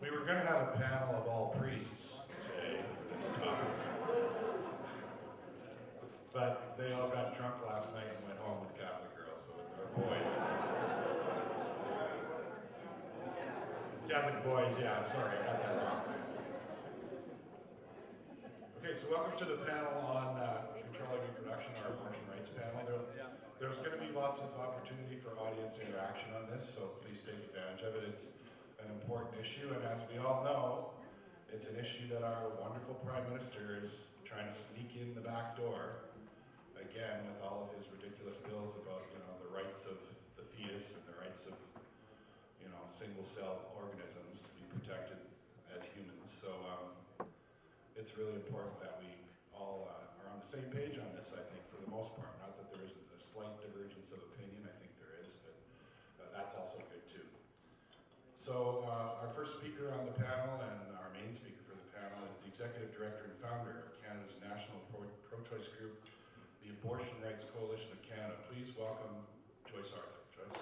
We were going to have a panel of all priests today for this topic, but they all got drunk last night and went home with Catholic girls, so our boys. Catholic boys, yeah, sorry, I got that wrong. Okay, so welcome to the panel on controlling reproduction, our abortion rights panel. There's going to be lots of opportunity for audience interaction on this, so please take advantage of it. It's an important issue, and as we all know, it's an issue that our wonderful Prime Minister is trying to sneak in the back door, again, with all of his ridiculous bills about, the rights of the fetus and the rights of, single-cell organisms to be protected as humans. So it's really important that we all are on the same page on this, I think, for the most part. Not that there isn't a slight divergence of opinion, I think there is, but that's also good too. So our first speaker on the panel and our main speaker for the panel is the Executive Director and Founder of Canada's National Pro-Choice Group, the Abortion Rights Coalition of Canada. Please welcome Joyce Arthur. Joyce.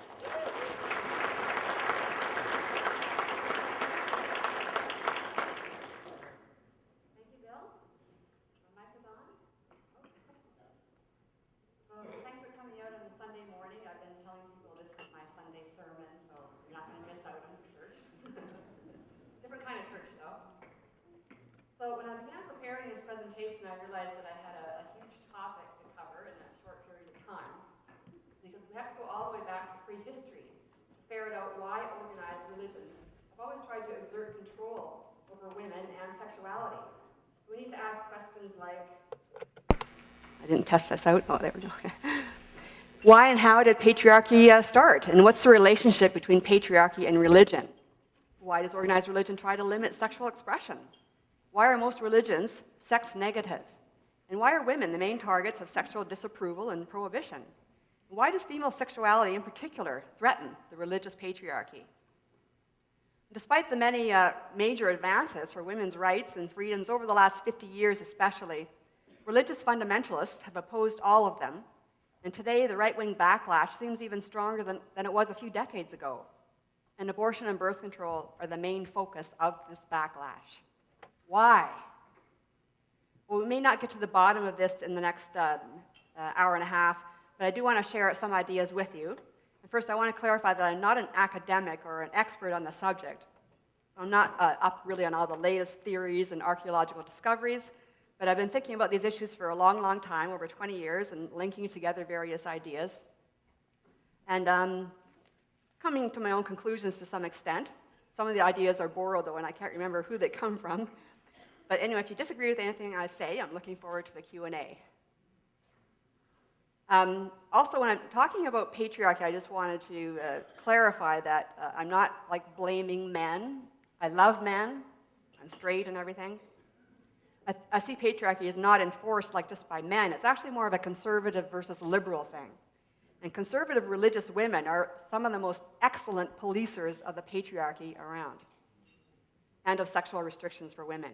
So when I began preparing this presentation, I realized that I had a huge topic to cover in a short period of time, because we have to go all the way back to prehistory to ferret out why organized religions have always tried to exert control over women and sexuality. We need to ask questions like, I didn't test this out. Oh, there we go. Why and how did patriarchy start? And what's the relationship between patriarchy and religion? Why does organized religion try to limit sexual expression? Why are most religions sex negative? And why are women the main targets of sexual disapproval and prohibition? And why does female sexuality in particular threaten the religious patriarchy? Despite the many major advances for women's rights and freedoms over the last 50 years especially, religious fundamentalists have opposed all of them, and today the right-wing backlash seems even stronger than it was a few decades ago. And abortion and birth control are the main focus of this backlash. Why? Well, we may not get to the bottom of this in the next hour and a half, but I do want to share some ideas with you. And first, I want to clarify that I'm not an academic or an expert on the subject. So I'm not up really on all the latest theories and archaeological discoveries, but I've been thinking about these issues for a long, long time, over 20 years, and linking together various ideas. And coming to my own conclusions to some extent. Some of the ideas are borrowed, though, and I can't remember who they come from. But anyway, if you disagree with anything I say, I'm looking forward to the Q&A. Also, when I'm talking about patriarchy, I just wanted to clarify that I'm not blaming men. I love men. I'm straight and everything. I see patriarchy as not enforced just by men. It's actually more of a conservative versus liberal thing. And conservative religious women are some of the most excellent policers of the patriarchy around, and of sexual restrictions for women.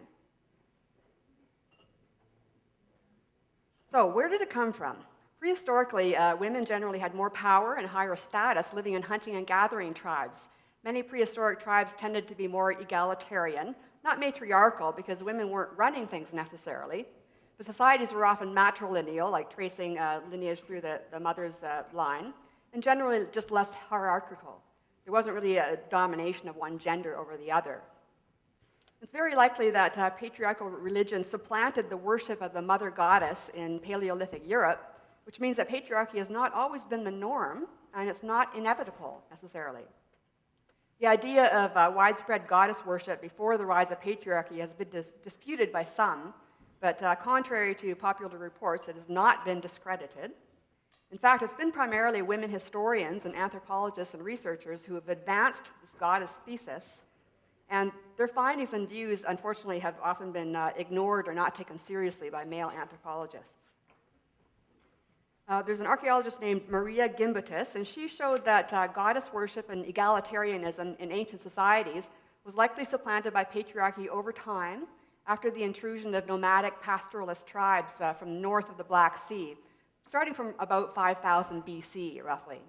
So where did it come from? Prehistorically, women generally had more power and higher status living in hunting and gathering tribes. Many prehistoric tribes tended to be more egalitarian, not matriarchal, because women weren't running things necessarily. But societies were often matrilineal, like tracing lineage through the mother's line, and generally just less hierarchical. There wasn't really a domination of one gender over the other. It's very likely that patriarchal religion supplanted the worship of the mother goddess in Paleolithic Europe, which means that patriarchy has not always been the norm, and it's not inevitable necessarily. The idea of widespread goddess worship before the rise of patriarchy has been disputed by some, but contrary to popular reports, it has not been discredited. In fact, it's been primarily women historians and anthropologists and researchers who have advanced this goddess thesis, and their findings and views, unfortunately, have often been ignored or not taken seriously by male anthropologists. There's an archaeologist named Maria Gimbutas, and she showed that goddess worship and egalitarianism in ancient societies was likely supplanted by patriarchy over time after the intrusion of nomadic pastoralist tribes from north of the Black Sea, starting from about 5000 BC, roughly.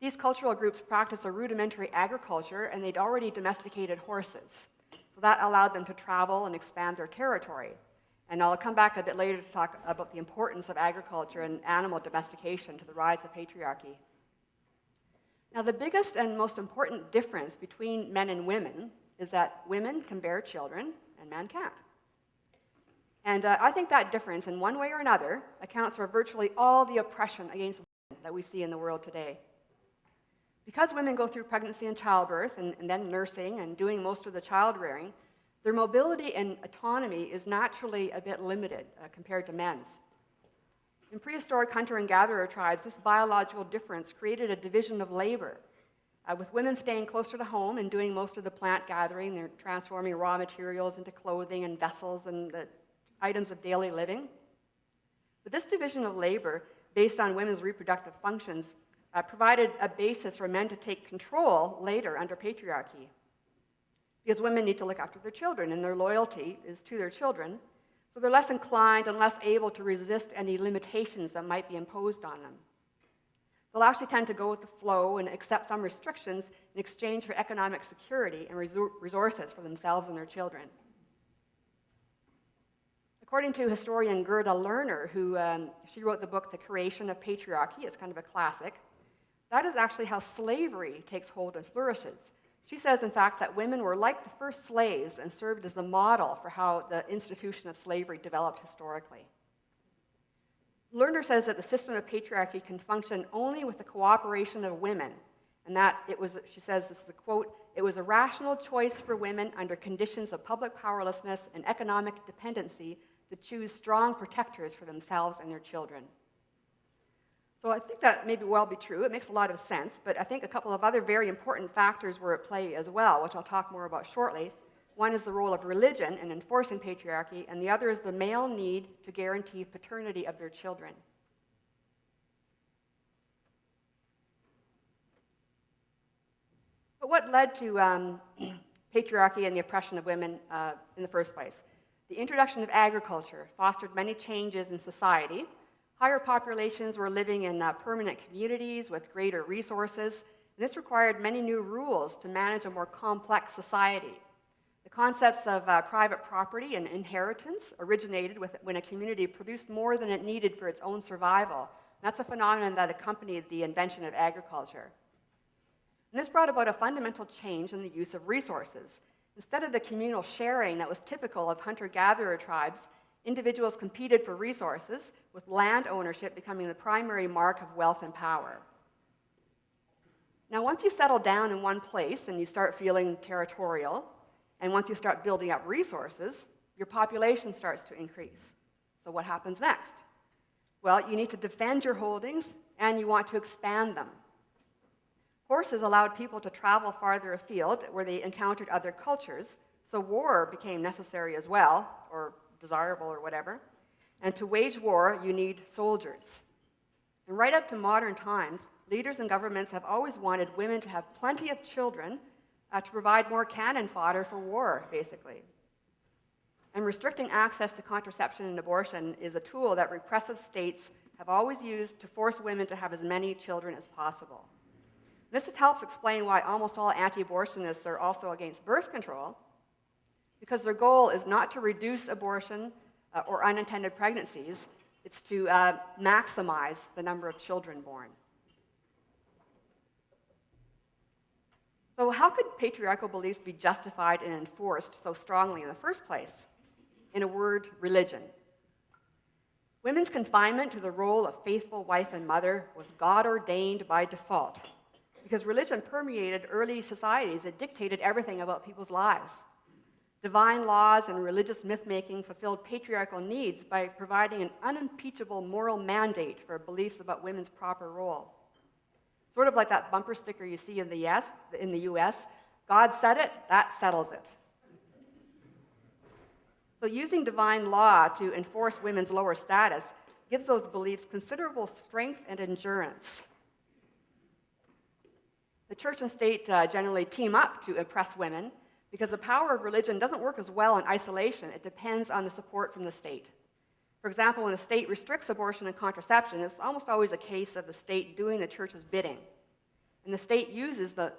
These cultural groups practiced a rudimentary agriculture, and they'd already domesticated horses. So that allowed them to travel and expand their territory. And I'll come back a bit later to talk about the importance of agriculture and animal domestication to the rise of patriarchy. Now, the biggest and most important difference between men and women is that women can bear children and men can't. And I think that difference, in one way or another, accounts for virtually all the oppression against women that we see in the world today. Because women go through pregnancy and childbirth and then nursing and doing most of the child rearing, their mobility and autonomy is naturally a bit limited compared to men's. In prehistoric hunter and gatherer tribes, this biological difference created a division of labor, with women staying closer to home and doing most of the plant gathering. They're transforming raw materials into clothing and vessels and the items of daily living. But this division of labor, based on women's reproductive functions, provided a basis for men to take control later under patriarchy. Because women need to look after their children, and their loyalty is to their children, so they're less inclined and less able to resist any limitations that might be imposed on them. They'll actually tend to go with the flow and accept some restrictions in exchange for economic security and resources for themselves and their children. According to historian Gerda Lerner, she wrote the book The Creation of Patriarchy, it's kind of a classic, that is actually how slavery takes hold and flourishes. She says, in fact, that women were like the first slaves and served as a model for how the institution of slavery developed historically. Lerner says that the system of patriarchy can function only with the cooperation of women, and that it was, she says, this is a quote, "It was a rational choice for women under conditions of public powerlessness and economic dependency to choose strong protectors for themselves and their children." So I think that may well be true. It makes a lot of sense, but I think a couple of other very important factors were at play as well, which I'll talk more about shortly. One is the role of religion in enforcing patriarchy, and the other is the male need to guarantee paternity of their children. But what led to patriarchy and the oppression of women in the first place? The introduction of agriculture fostered many changes in society. Higher populations were living in permanent communities with greater resources, and this required many new rules to manage a more complex society. The concepts of private property and inheritance originated when a community produced more than it needed for its own survival. That's a phenomenon that accompanied the invention of agriculture. And this brought about a fundamental change in the use of resources. Instead of the communal sharing that was typical of hunter-gatherer tribes, individuals competed for resources, with land ownership becoming the primary mark of wealth and power. Now, once you settle down in one place and you start feeling territorial, and once you start building up resources, your population starts to increase. So what happens next? Well, you need to defend your holdings, and you want to expand them. Horses allowed people to travel farther afield where they encountered other cultures, so war became necessary as well, or desirable or whatever. And to wage war, you need soldiers. And right up to modern times, leaders and governments have always wanted women to have plenty of children to provide more cannon fodder for war, basically. And restricting access to contraception and abortion is a tool that repressive states have always used to force women to have as many children as possible. This helps explain why almost all anti-abortionists are also against birth control, because their goal is not to reduce abortion or unintended pregnancies, it's to maximize the number of children born. So how could patriarchal beliefs be justified and enforced so strongly in the first place? In a word, religion. Women's confinement to the role of faithful wife and mother was God-ordained by default, because religion permeated early societies. It dictated everything about people's lives. Divine laws and religious myth-making fulfilled patriarchal needs by providing an unimpeachable moral mandate for beliefs about women's proper role. Sort of like that bumper sticker you see in the US, God said it, that settles it. So using divine law to enforce women's lower status gives those beliefs considerable strength and endurance. The church and state generally team up to oppress women, because the power of religion doesn't work as well in isolation. It depends on the support from the state. For example, when the state restricts abortion and contraception, it's almost always a case of the state doing the church's bidding. And the state uses the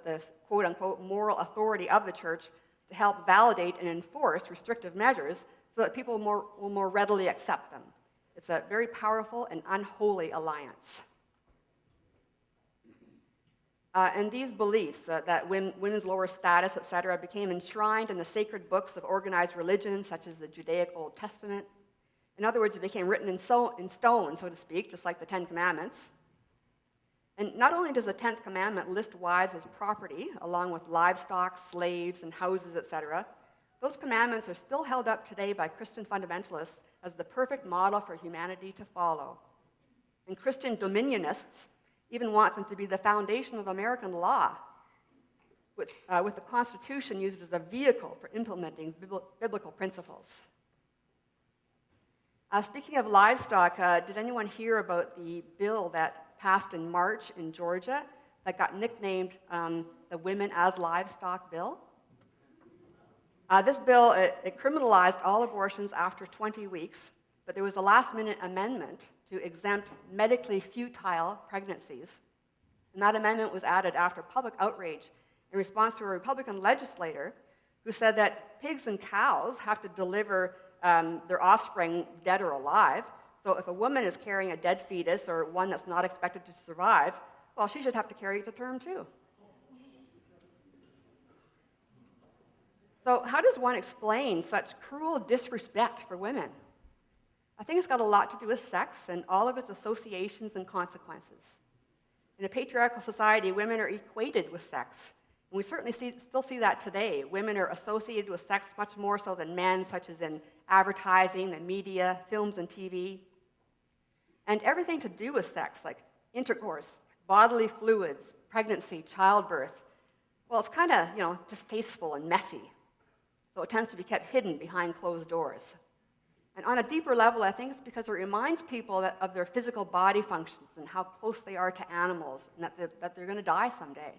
quote-unquote moral authority of the church to help validate and enforce restrictive measures so that people will more readily accept them. It's a very powerful and unholy alliance. And these beliefs that women's lower status, etc., became enshrined in the sacred books of organized religions, such as the Judaic Old Testament. In other words, it became written in stone, so to speak, just like the Ten Commandments. And not only does the 10th commandment list wives as property, along with livestock, slaves, and houses, etc., those commandments are still held up today by Christian fundamentalists as the perfect model for humanity to follow. And Christian dominionists even want them to be the foundation of American law, with the Constitution used as a vehicle for implementing biblical principles. Speaking of livestock, did anyone hear about the bill that passed in March in Georgia that got nicknamed the Women as Livestock Bill? This bill, it criminalized all abortions after 20 weeks, but there was a last-minute amendment to exempt medically futile pregnancies. And that amendment was added after public outrage in response to a Republican legislator who said that pigs and cows have to deliver their offspring dead or alive. So if a woman is carrying a dead fetus or one that's not expected to survive, well, she should have to carry it to term too. So how does one explain such cruel disrespect for women? I think it's got a lot to do with sex and all of its associations and consequences. In a patriarchal society, women are equated with sex. And we certainly still see that today. Women are associated with sex much more so than men, such as in advertising, the media, films and TV. And everything to do with sex, like intercourse, bodily fluids, pregnancy, childbirth, well, it's kind of, distasteful and messy. So it tends to be kept hidden behind closed doors. And on a deeper level, I think it's because it reminds people of their physical body functions and how close they are to animals, and that they're going to die someday.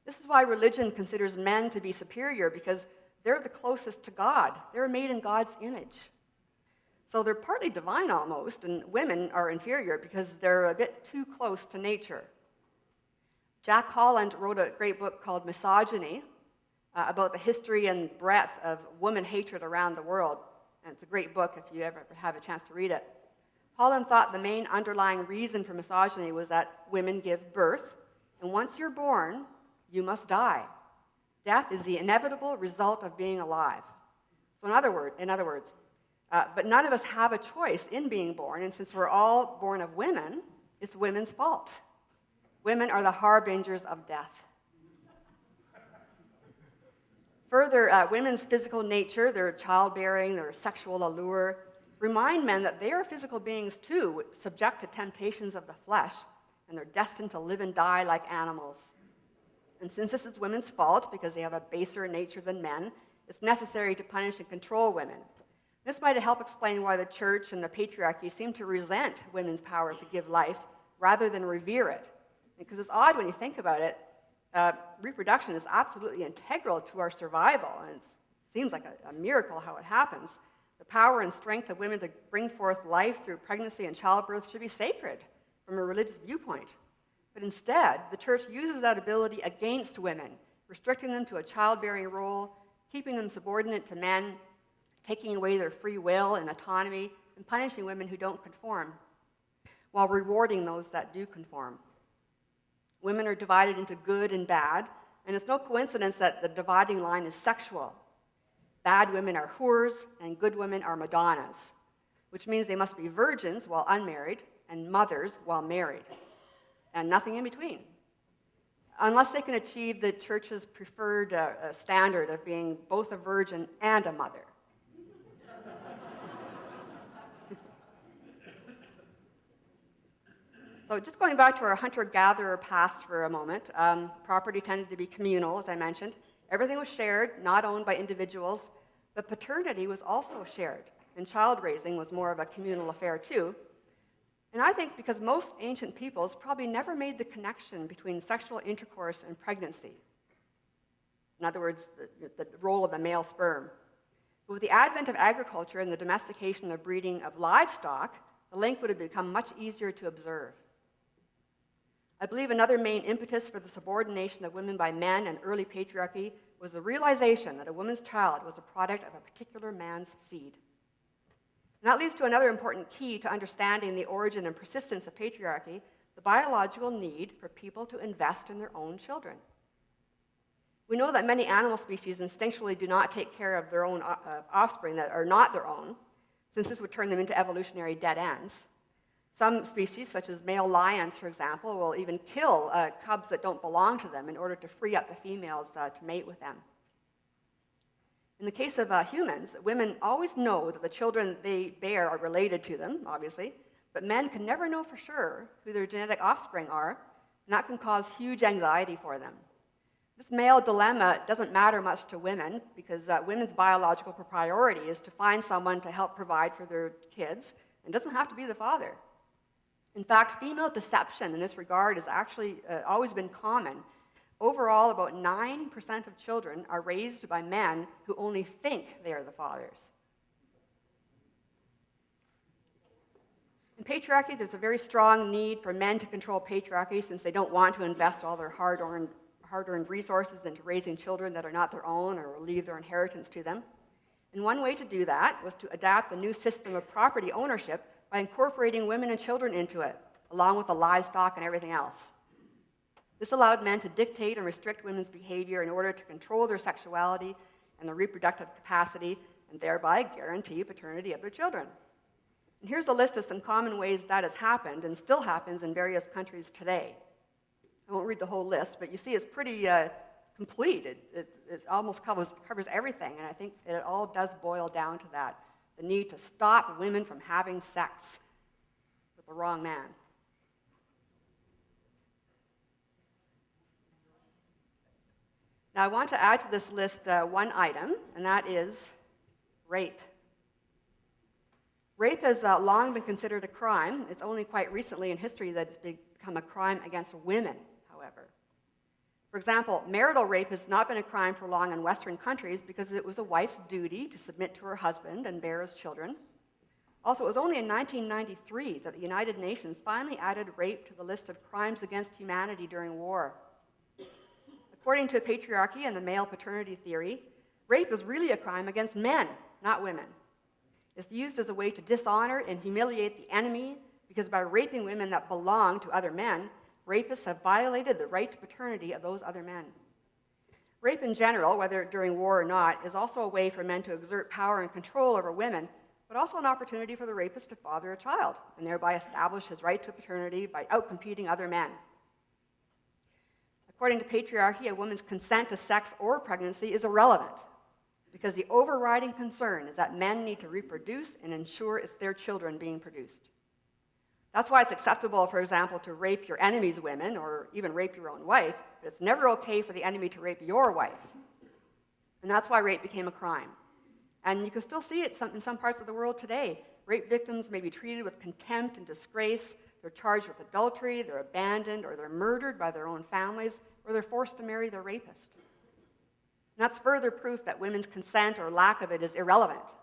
This is why religion considers men to be superior, because they're the closest to God. They're made in God's image. So they're partly divine almost, and women are inferior because they're a bit too close to nature. Jack Holland wrote a great book called Misogyny about the history and breadth of woman hatred around the world. And it's a great book if you ever have a chance to read it. Holland thought the main underlying reason for misogyny was that women give birth, and once you're born, you must die. Death is the inevitable result of being alive. So in other words, but none of us have a choice in being born, and since we're all born of women, it's women's fault. Women are the harbingers of death. Further, women's physical nature, their childbearing, their sexual allure, remind men that they are physical beings too, subject to temptations of the flesh, and they're destined to live and die like animals. And since this is women's fault, because they have a baser nature than men, it's necessary to punish and control women. This might help explain why the church and the patriarchy seem to resent women's power to give life rather than revere it. Because it's odd when you think about it. Reproduction is absolutely integral to our survival, and it seems like a miracle how it happens. The power and strength of women to bring forth life through pregnancy and childbirth should be sacred from a religious viewpoint. But instead, the church uses that ability against women, restricting them to a childbearing role, keeping them subordinate to men, taking away their free will and autonomy, and punishing women who don't conform, while rewarding those that do conform. Women are divided into good and bad, and it's no coincidence that the dividing line is sexual. Bad women are whores, and good women are Madonnas, which means they must be virgins while unmarried, and mothers while married, and nothing in between. Unless they can achieve the church's preferred standard of being both a virgin and a mother. So just going back to our hunter-gatherer past for a moment, property tended to be communal, as I mentioned. Everything was shared, not owned by individuals, but paternity was also shared, and child raising was more of a communal affair too. And I think because most ancient peoples probably never made the connection between sexual intercourse and pregnancy. In other words, the role of the male sperm. But with the advent of agriculture and the domestication and breeding of livestock, the link would have become much easier to observe. I believe another main impetus for the subordination of women by men and early patriarchy was the realization that a woman's child was a product of a particular man's seed. And that leads to another important key to understanding the origin and persistence of patriarchy, the biological need for people to invest in their own children. We know that many animal species instinctually do not take care of their own offspring that are not their own, since this would turn them into evolutionary dead ends. Some species, such as male lions, for example, will even kill cubs that don't belong to them in order to free up the females to mate with them. In the case of humans, women always know that the children they bear are related to them, obviously, but men can never know for sure who their genetic offspring are, and that can cause huge anxiety for them. This male dilemma doesn't matter much to women because women's biological priority is to find someone to help provide for their kids, and it doesn't have to be the father. In fact, female deception in this regard has actually always been common. Overall, about 9% of children are raised by men who only think they are the fathers. In patriarchy, there's a very strong need for men to control patriarchy since they don't want to invest all their hard-earned resources into raising children that are not their own or leave their inheritance to them. And one way to do that was to adapt the new system of property ownership by incorporating women and children into it, along with the livestock and everything else. This allowed men to dictate and restrict women's behavior in order to control their sexuality and their reproductive capacity, and thereby guarantee paternity of their children. And here's a list of some common ways that has happened and still happens in various countries today. I won't read the whole list, but you see it's pretty complete. It almost covers everything, and I think it all does boil down to that, the need to stop women from having sex with the wrong man. Now, I want to add to this list one item, and that is rape. Rape has long been considered a crime. It's only quite recently in history that it's become a crime against women, however. For example, marital rape has not been a crime for long in Western countries because it was a wife's duty to submit to her husband and bear his children. Also, it was only in 1993 that the United Nations finally added rape to the list of crimes against humanity during war. According to patriarchy and the male paternity theory, rape is really a crime against men, not women. It's used as a way to dishonor and humiliate the enemy because by raping women that belong to other men, rapists have violated the right to paternity of those other men. Rape in general, whether during war or not, is also a way for men to exert power and control over women, but also an opportunity for the rapist to father a child and thereby establish his right to paternity by outcompeting other men. According to patriarchy, a woman's consent to sex or pregnancy is irrelevant because the overriding concern is that men need to reproduce and ensure it's their children being produced. That's why it's acceptable, for example, to rape your enemy's women or even rape your own wife, but it's never okay for the enemy to rape your wife. And that's why rape became a crime. And you can still see it in some parts of the world today. Rape victims may be treated with contempt and disgrace. They're charged with adultery, they're abandoned, or they're murdered by their own families, or they're forced to marry their rapist. And that's further proof that women's consent or lack of it is irrelevant.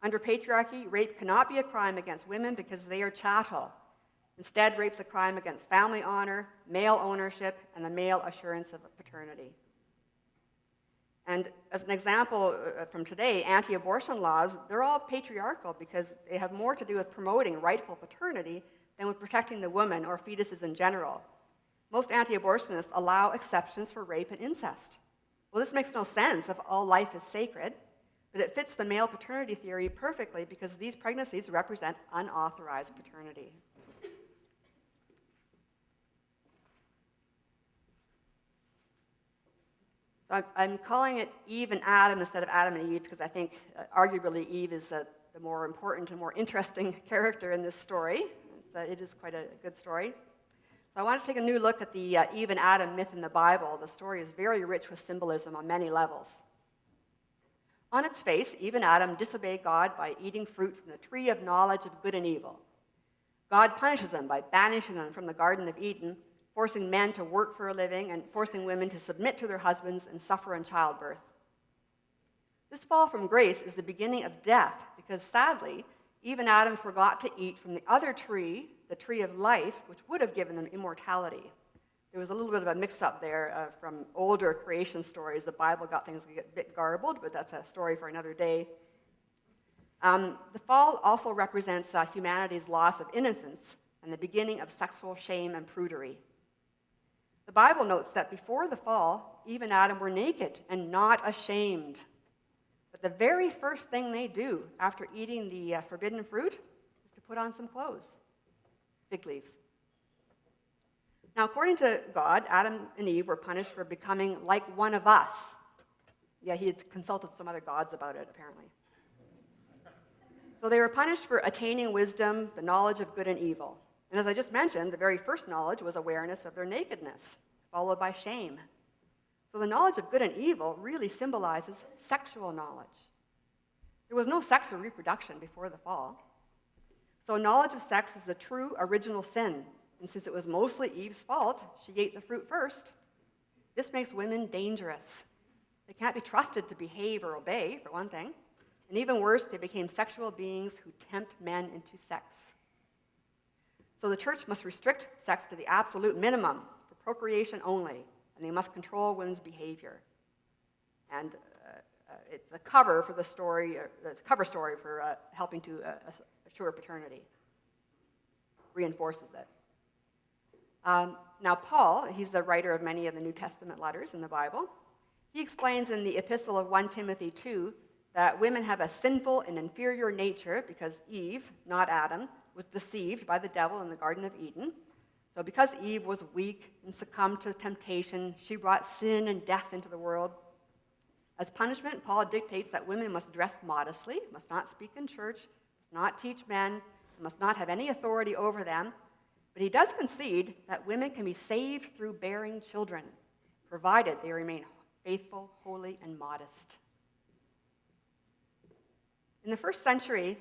Under patriarchy, rape cannot be a crime against women because they are chattel. Instead, rape's a crime against family honor, male ownership, and the male assurance of paternity. And as an example from today, anti-abortion laws, they're all patriarchal because they have more to do with promoting rightful paternity than with protecting the woman or fetuses in general. Most anti-abortionists allow exceptions for rape and incest. Well, this makes no sense if all life is sacred, but it fits the male paternity theory perfectly because these pregnancies represent unauthorized paternity. So I'm calling it Eve and Adam instead of Adam and Eve because I think arguably Eve is the more important and more interesting character in this story. It is quite a good story. So I want to take a new look at the Eve and Adam myth in the Bible. The story is very rich with symbolism on many levels. On its face, Eve and Adam disobey God by eating fruit from the tree of knowledge of good and evil. God punishes them by banishing them from the Garden of Eden, forcing men to work for a living and forcing women to submit to their husbands and suffer in childbirth. This fall from grace is the beginning of death because sadly, Eve and Adam forgot to eat from the other tree the tree of life, which would have given them immortality. There was a little bit of a mix-up there from older creation stories. The Bible got things a bit garbled, but that's a story for another day. The fall also represents humanity's loss of innocence and the beginning of sexual shame and prudery. The Bible notes that before the fall, Eve and Adam were naked and not ashamed. But the very first thing they do after eating the forbidden fruit is to put on some clothes, fig leaves. Now, according to God, Adam and Eve were punished for becoming like one of us. Yeah, he had consulted some other gods about it, apparently. So they were punished for attaining wisdom, the knowledge of good and evil. And as I just mentioned, the very first knowledge was awareness of their nakedness, followed by shame. So the knowledge of good and evil really symbolizes sexual knowledge. There was no sex or reproduction before the fall. So knowledge of sex is a true original sin. And since it was mostly Eve's fault, she ate the fruit first. This makes women dangerous. They can't be trusted to behave or obey, for one thing. And even worse, they became sexual beings who tempt men into sex. So the church must restrict sex to the absolute minimum for procreation only, and they must control women's behavior. And it's a cover for the story, the cover story for helping to assure paternity. Reinforces it. Now Paul, he's the writer of many of the New Testament letters in the Bible. He explains in the epistle of 1 Timothy 2 that women have a sinful and inferior nature because Eve, not Adam, was deceived by the devil in the Garden of Eden. So because Eve was weak and succumbed to temptation, she brought sin and death into the world. As punishment, Paul dictates that women must dress modestly, must not speak in church, must not teach men, must not have any authority over them. But he does concede that women can be saved through bearing children, provided they remain faithful, holy, and modest. In the first century,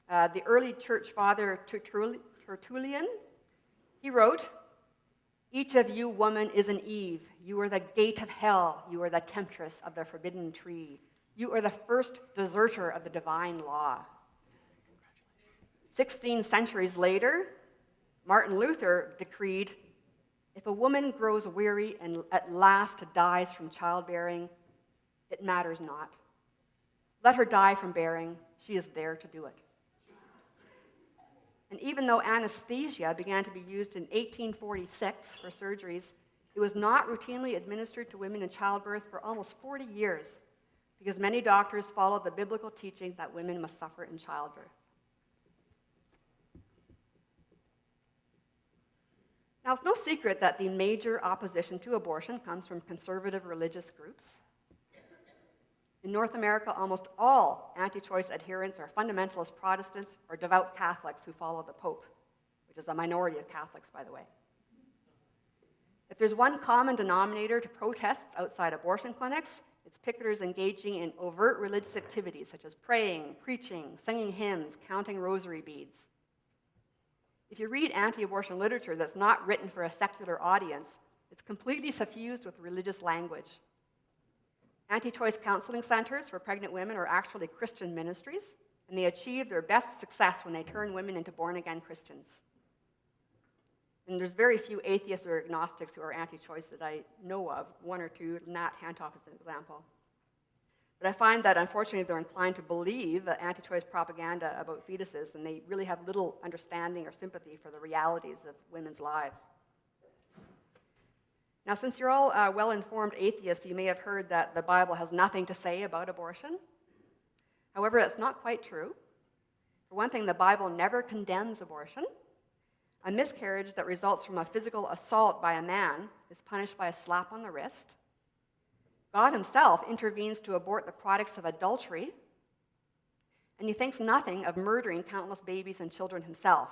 the early church father Tertullian, he wrote, "Each of you, woman, is an Eve. You are the gate of hell. You are the temptress of the forbidden tree. You are the first deserter of the divine law." 16 centuries later, Martin Luther decreed, "If a woman grows weary and at last dies from childbearing, it matters not. Let her die from bearing. She is there to do it." And even though anesthesia began to be used in 1846 for surgeries, it was not routinely administered to women in childbirth for almost 40 years because many doctors followed the biblical teaching that women must suffer in childbirth. Now, it's no secret that the major opposition to abortion comes from conservative religious groups. In North America, almost all anti-choice adherents are fundamentalist Protestants or devout Catholics who follow the Pope, which is a minority of Catholics, by the way. If there's one common denominator to protests outside abortion clinics, it's picketers engaging in overt religious activities such as praying, preaching, singing hymns, counting rosary beads. If you read anti-abortion literature that's not written for a secular audience, it's completely suffused with religious language. Anti-choice counseling centers for pregnant women are actually Christian ministries, and they achieve their best success when they turn women into born-again Christians. And there's very few atheists or agnostics who are anti-choice that I know of, one or two. Nat Hantoff is an example. But I find that, unfortunately, they're inclined to believe anti-choice propaganda about fetuses, and they really have little understanding or sympathy for the realities of women's lives. Now, since you're all well-informed atheists, you may have heard that the Bible has nothing to say about abortion. However, that's not quite true. For one thing, the Bible never condemns abortion. A miscarriage that results from a physical assault by a man is punished by a slap on the wrist. God himself intervenes to abort the products of adultery, and he thinks nothing of murdering countless babies and children himself.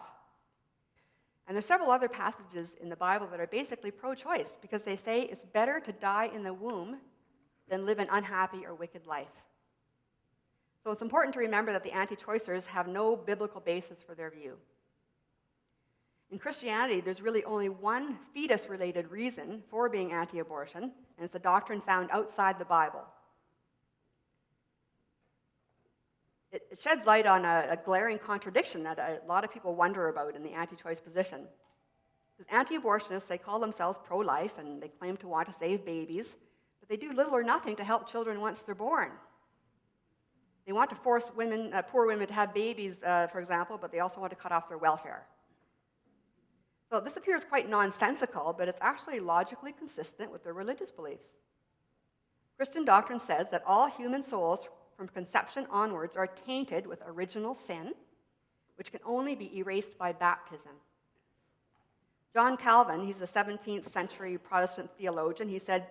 And there's several other passages in the Bible that are basically pro-choice because they say it's better to die in the womb than live an unhappy or wicked life. So it's important to remember that the anti-choicers have no biblical basis for their view. In Christianity, there's really only one fetus-related reason for being anti-abortion, and it's a doctrine found outside the Bible. It it sheds light on a glaring contradiction that a lot of people wonder about in the anti-choice position. Because anti-abortionists, they call themselves pro-life and they claim to want to save babies, but they do little or nothing to help children once they're born. They want to force women, poor women to have babies, for example, but they also want to cut off their welfare. So this appears quite nonsensical, but it's actually logically consistent with their religious beliefs. Christian doctrine says that all human souls from conception onwards are tainted with original sin, which can only be erased by baptism. John Calvin, he's a 17th century Protestant theologian, he said,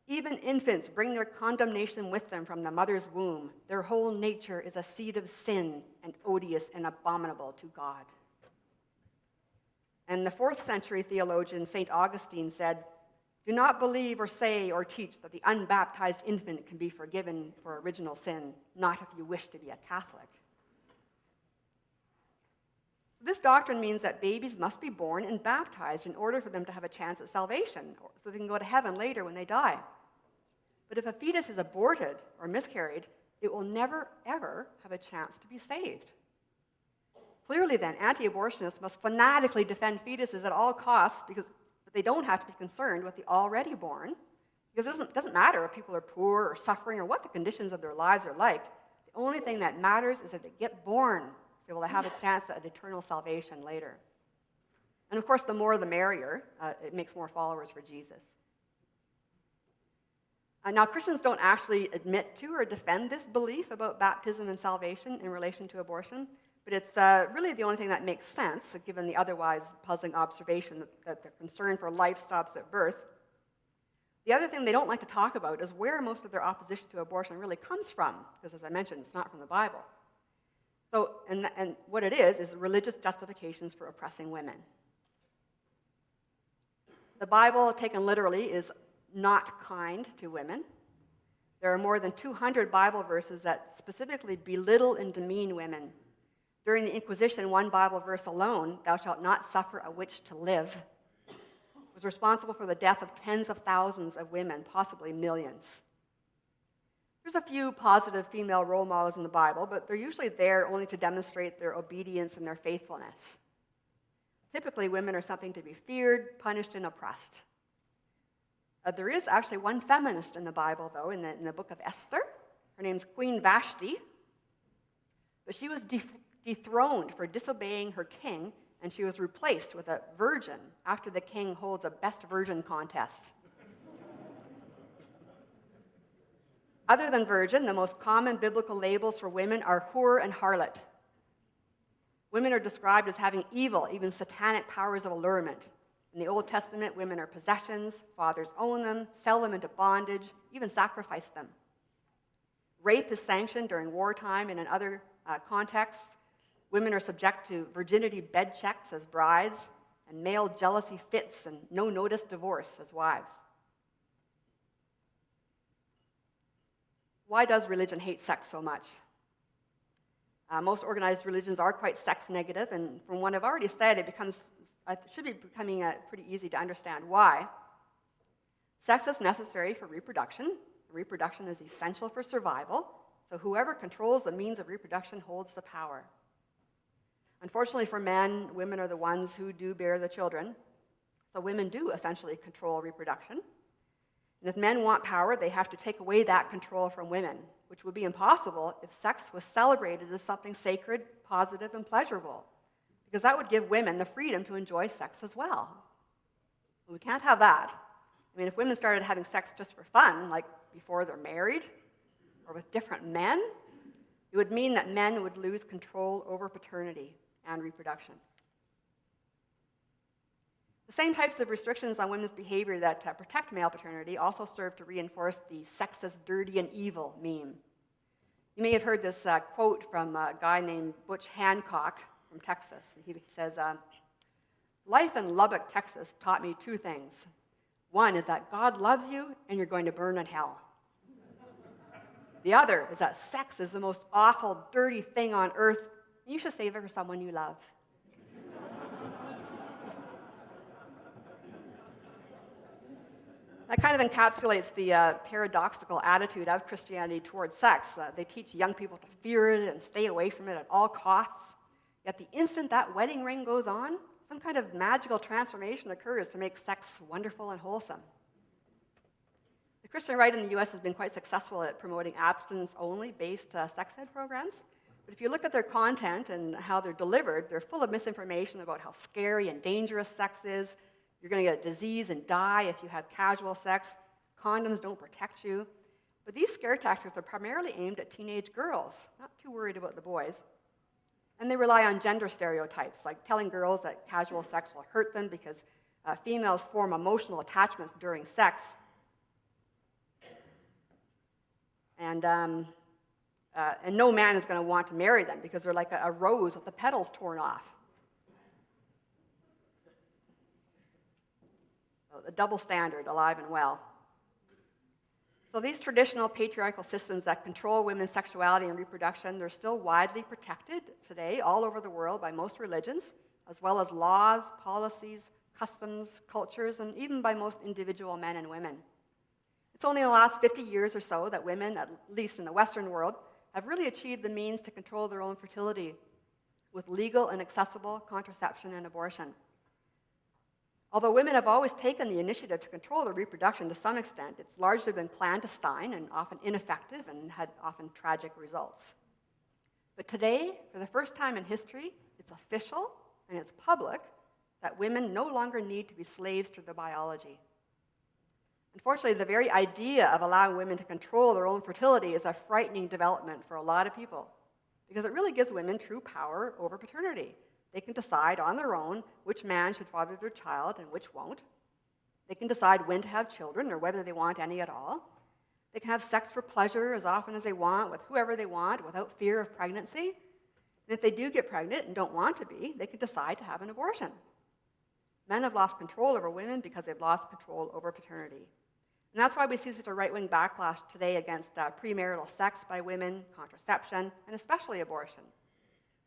"Even infants bring their condemnation with them from the mother's womb. Their whole nature is a seed of sin and odious and abominable to God." And the 4th century theologian St. Augustine said, "Do not believe or say or teach that the unbaptized infant can be forgiven for original sin, not if you wish to be a Catholic." This doctrine means that babies must be born and baptized in order for them to have a chance at salvation, so they can go to heaven later when they die. But if a fetus is aborted or miscarried, it will never, ever have a chance to be saved. Clearly then, anti-abortionists must fanatically defend fetuses at all costs but they don't have to be concerned with the already born, because it doesn't matter if people are poor or suffering or what the conditions of their lives are like. The only thing that matters is that they get born, so they will have a chance at eternal salvation later. And of course, the more the merrier. It makes more followers for Jesus. Now, Christians don't actually admit to or defend this belief about baptism and salvation in relation to abortion, but it's really the only thing that makes sense, given the otherwise puzzling observation that their concern for life stops at birth. The other thing they don't like to talk about is where most of their opposition to abortion really comes from, because as I mentioned, it's not from the Bible. So, and what it is religious justifications for oppressing women. The Bible, taken literally, is not kind to women. There are more than 200 Bible verses that specifically belittle and demean women. During the Inquisition, one Bible verse alone, "Thou shalt not suffer a witch to live," was responsible for the death of tens of thousands of women, possibly millions. There's a few positive female role models in the Bible, but they're usually there only to demonstrate their obedience and their faithfulness. Typically, women are something to be feared, punished, and oppressed. There is actually one feminist in the Bible, though, in the book of Esther. Her name's Queen Vashti. But she was dethroned for disobeying her king, and she was replaced with a virgin after the king holds a best virgin contest. Other than virgin, the most common biblical labels for women are whore and harlot. Women are described as having evil, even satanic powers of allurement. In the Old Testament, women are possessions, fathers own them, sell them into bondage, even sacrifice them. Rape is sanctioned during wartime and in other contexts. Women are subject to virginity bed checks as brides, and male jealousy fits and no-notice divorce as wives. Why does religion hate sex so much? Most organized religions are quite sex negative, and from what I've already said, it should be becoming pretty easy to understand why. Sex is necessary for reproduction. Reproduction is essential for survival, so whoever controls the means of reproduction holds the power. Unfortunately for men, women are the ones who do bear the children, so women do essentially control reproduction. And if men want power, they have to take away that control from women, which would be impossible if sex was celebrated as something sacred, positive, and pleasurable, because that would give women the freedom to enjoy sex as well. And we can't have that. I mean, if women started having sex just for fun, like before they're married, or with different men, it would mean that men would lose control over paternity and reproduction. The same types of restrictions on women's behavior that protect male paternity also serve to reinforce the sexist, dirty, and evil meme. You may have heard this quote from a guy named Butch Hancock from Texas. He says, "Life in Lubbock, Texas taught me two things. One is that God loves you and you're going to burn in hell. The other is that sex is the most awful, dirty thing on earth, and you should save it for someone you love." That kind of encapsulates the paradoxical attitude of Christianity towards sex. They teach young people to fear it and stay away from it at all costs. Yet the instant that wedding ring goes on, some kind of magical transformation occurs to make sex wonderful and wholesome. The Christian right in the U.S. has been quite successful at promoting abstinence-only based sex ed programs. But if you look at their content and how they're delivered, they're full of misinformation about how scary and dangerous sex is. You're going to get a disease and die if you have casual sex. Condoms don't protect you. But these scare tactics are primarily aimed at teenage girls, not too worried about the boys. And they rely on gender stereotypes, like telling girls that casual sex will hurt them because females form emotional attachments during sex. And no man is going to want to marry them because they're like a rose with the petals torn off. So the double standard, alive and well. So these traditional patriarchal systems that control women's sexuality and reproduction, they're still widely protected today all over the world by most religions, as well as laws, policies, customs, cultures, and even by most individual men and women. It's only in the last 50 years or so that women, at least in the Western world, have really achieved the means to control their own fertility with legal and accessible contraception and abortion. Although women have always taken the initiative to control their reproduction to some extent, it's largely been clandestine and often ineffective and had often tragic results. But today, for the first time in history, it's official and it's public that women no longer need to be slaves to their biology. Unfortunately, the very idea of allowing women to control their own fertility is a frightening development for a lot of people because it really gives women true power over paternity. They can decide on their own which man should father their child and which won't. They can decide when to have children or whether they want any at all. They can have sex for pleasure as often as they want with whoever they want without fear of pregnancy. And if they do get pregnant and don't want to be, they can decide to have an abortion. Men have lost control over women because they've lost control over paternity. And that's why we see such a right-wing backlash today against premarital sex by women, contraception, and especially abortion.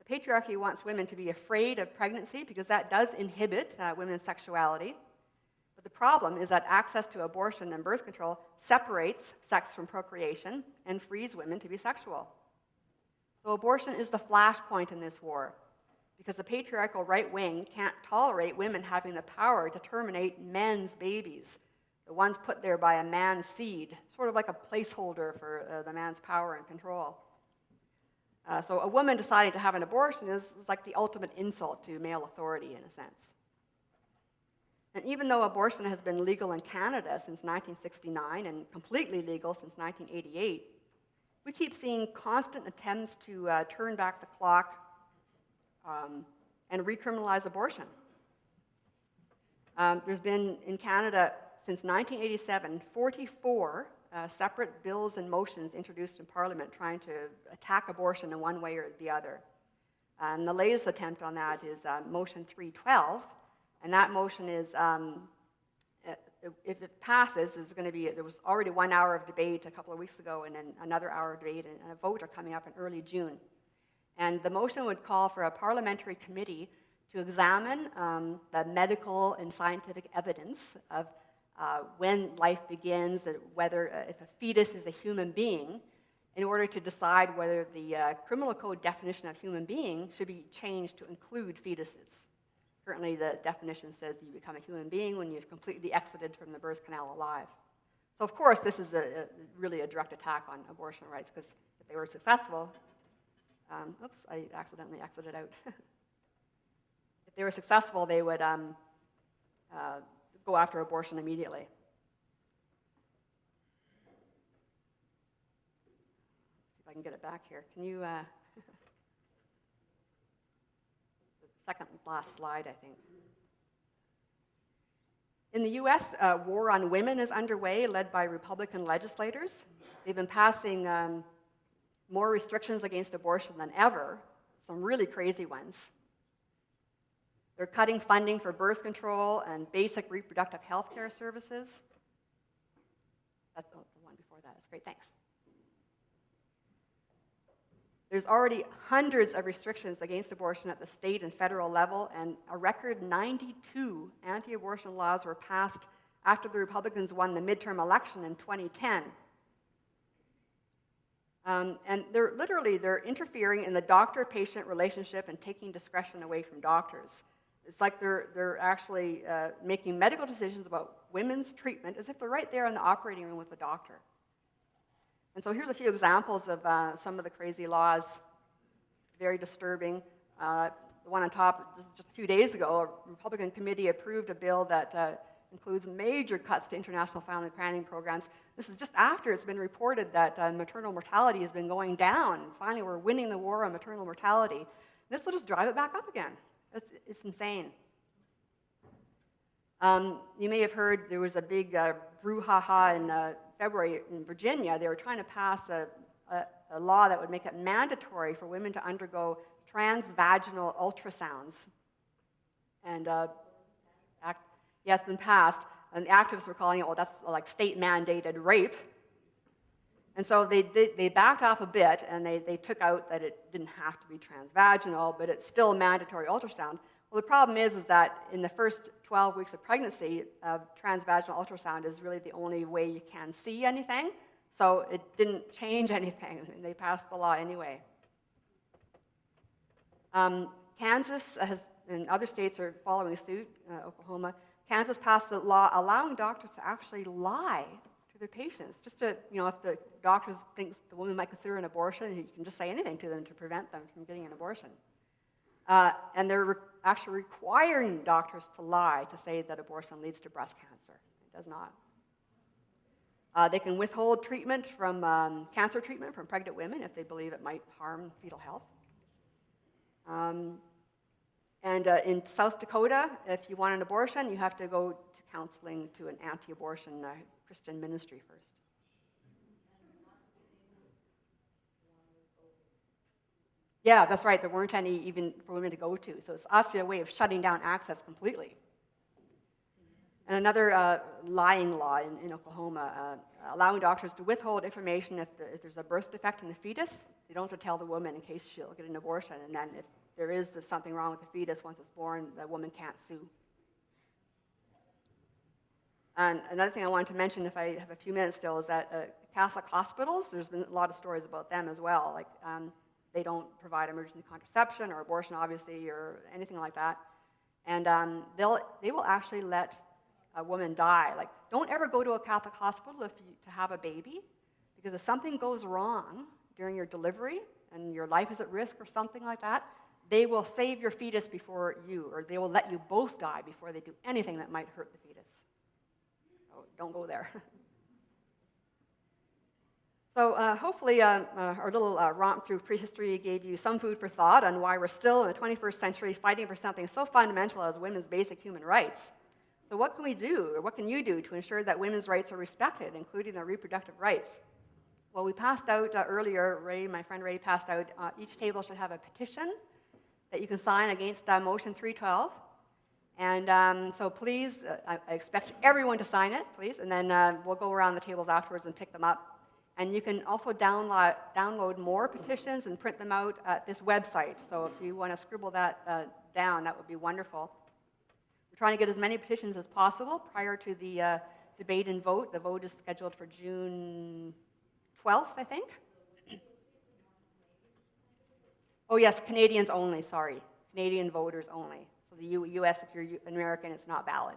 The patriarchy wants women to be afraid of pregnancy because that does inhibit women's sexuality. But the problem is that access to abortion and birth control separates sex from procreation and frees women to be sexual. So abortion is the flashpoint in this war because the patriarchal right wing can't tolerate women having the power to terminate men's babies, the ones put there by a man's seed, sort of like a placeholder for the man's power and control. So a woman deciding to have an abortion is like the ultimate insult to male authority in a sense. And even though abortion has been legal in Canada since 1969 and completely legal since 1988, we keep seeing constant attempts to turn back the clock and recriminalize abortion. There's been in Canada since 1987 44 separate bills and motions introduced in Parliament trying to attack abortion in one way or the other. And the latest attempt on that is Motion 312, and that motion is, if it passes, there was already 1 hour of debate a couple of weeks ago and then another hour of debate and a vote are coming up in early June. And the motion would call for a parliamentary committee to examine the medical and scientific evidence of when life begins, whether if a fetus is a human being, in order to decide whether the criminal code definition of human being should be changed to include fetuses. Currently, the definition says you become a human being when you've completely exited from the birth canal alive. So, of course, this is really a direct attack on abortion rights, because if they were successful, oops, I accidentally exited out. If they were successful, they would go after abortion immediately. See if I can get it back here. Can you, the second last slide, I think. In the US, war on women is underway, led by Republican legislators. They've been passing more restrictions against abortion than ever, some really crazy ones. They're cutting funding for birth control and basic reproductive health care services. That's the one before that. That's great, thanks. There's already hundreds of restrictions against abortion at the state and federal level, and a record 92 anti-abortion laws were passed after the Republicans won the midterm election in 2010. And they're interfering in the doctor-patient relationship and taking discretion away from doctors. It's like they're actually making medical decisions about women's treatment as if they're right there in the operating room with the doctor. And so here's a few examples of some of the crazy laws, very disturbing. The one on top, just a few days ago, a Republican committee approved a bill that includes major cuts to international family planning programs. This is just after it's been reported that maternal mortality has been going down. Finally, we're winning the war on maternal mortality. This will just drive it back up again. It's insane. You may have heard there was a big brouhaha in February in Virginia. They were trying to pass a law that would make it mandatory for women to undergo transvaginal ultrasounds. And it's been passed, and the activists were calling it, well, that's like state-mandated rape. And so they backed off a bit, and they took out that it didn't have to be transvaginal, but it's still a mandatory ultrasound. Well, the problem is that in the first 12 weeks of pregnancy, transvaginal ultrasound is really the only way you can see anything, so it didn't change anything, and they passed the law anyway. Kansas and other states are following suit, Oklahoma. Kansas passed a law allowing doctors to actually lie to their patients, just to, if the doctors think the woman might consider an abortion, you can just say anything to them to prevent them from getting an abortion. And they're actually requiring doctors to lie to say that abortion leads to breast cancer. It does not. They can withhold treatment from cancer treatment from pregnant women if they believe it might harm fetal health. And in South Dakota, if you want an abortion, you have to go to counseling to an anti-abortion Christian ministry first. Yeah, that's right. There weren't any even for women to go to. So it's actually a way of shutting down access completely. And another lying law in Oklahoma, allowing doctors to withhold information if there's a birth defect in the fetus. They don't have to tell the woman in case she'll get an abortion. And then if there's something wrong with the fetus once it's born, the woman can't sue. And another thing I wanted to mention, if I have a few minutes still, is that Catholic hospitals, there's been a lot of stories about them as well. Like they don't provide emergency contraception or abortion, obviously, or anything like that. And they will actually let a woman die. Like, don't ever go to a Catholic hospital to have a baby, because if something goes wrong during your delivery and your life is at risk or something like that, they will save your fetus before you, or they will let you both die before they do anything that might hurt the fetus. So don't go there. So hopefully our little romp through prehistory gave you some food for thought on why we're still in the 21st century fighting for something so fundamental as women's basic human rights. So what can we do, or what can you do to ensure that women's rights are respected, including their reproductive rights? Well, we passed out earlier, my friend Ray passed out, each table should have a petition that you can sign against Motion 312. And so please, I expect everyone to sign it, please, and then we'll go around the tables afterwards and pick them up. And you can also download more petitions and print them out at this website. So if you want to scribble that down, that would be wonderful. We're trying to get as many petitions as possible prior to the debate and vote. The vote is scheduled for June 12th, I think. Oh yes, Canadians only, sorry. Canadian voters only. So the U.S., if you're an American, it's not valid.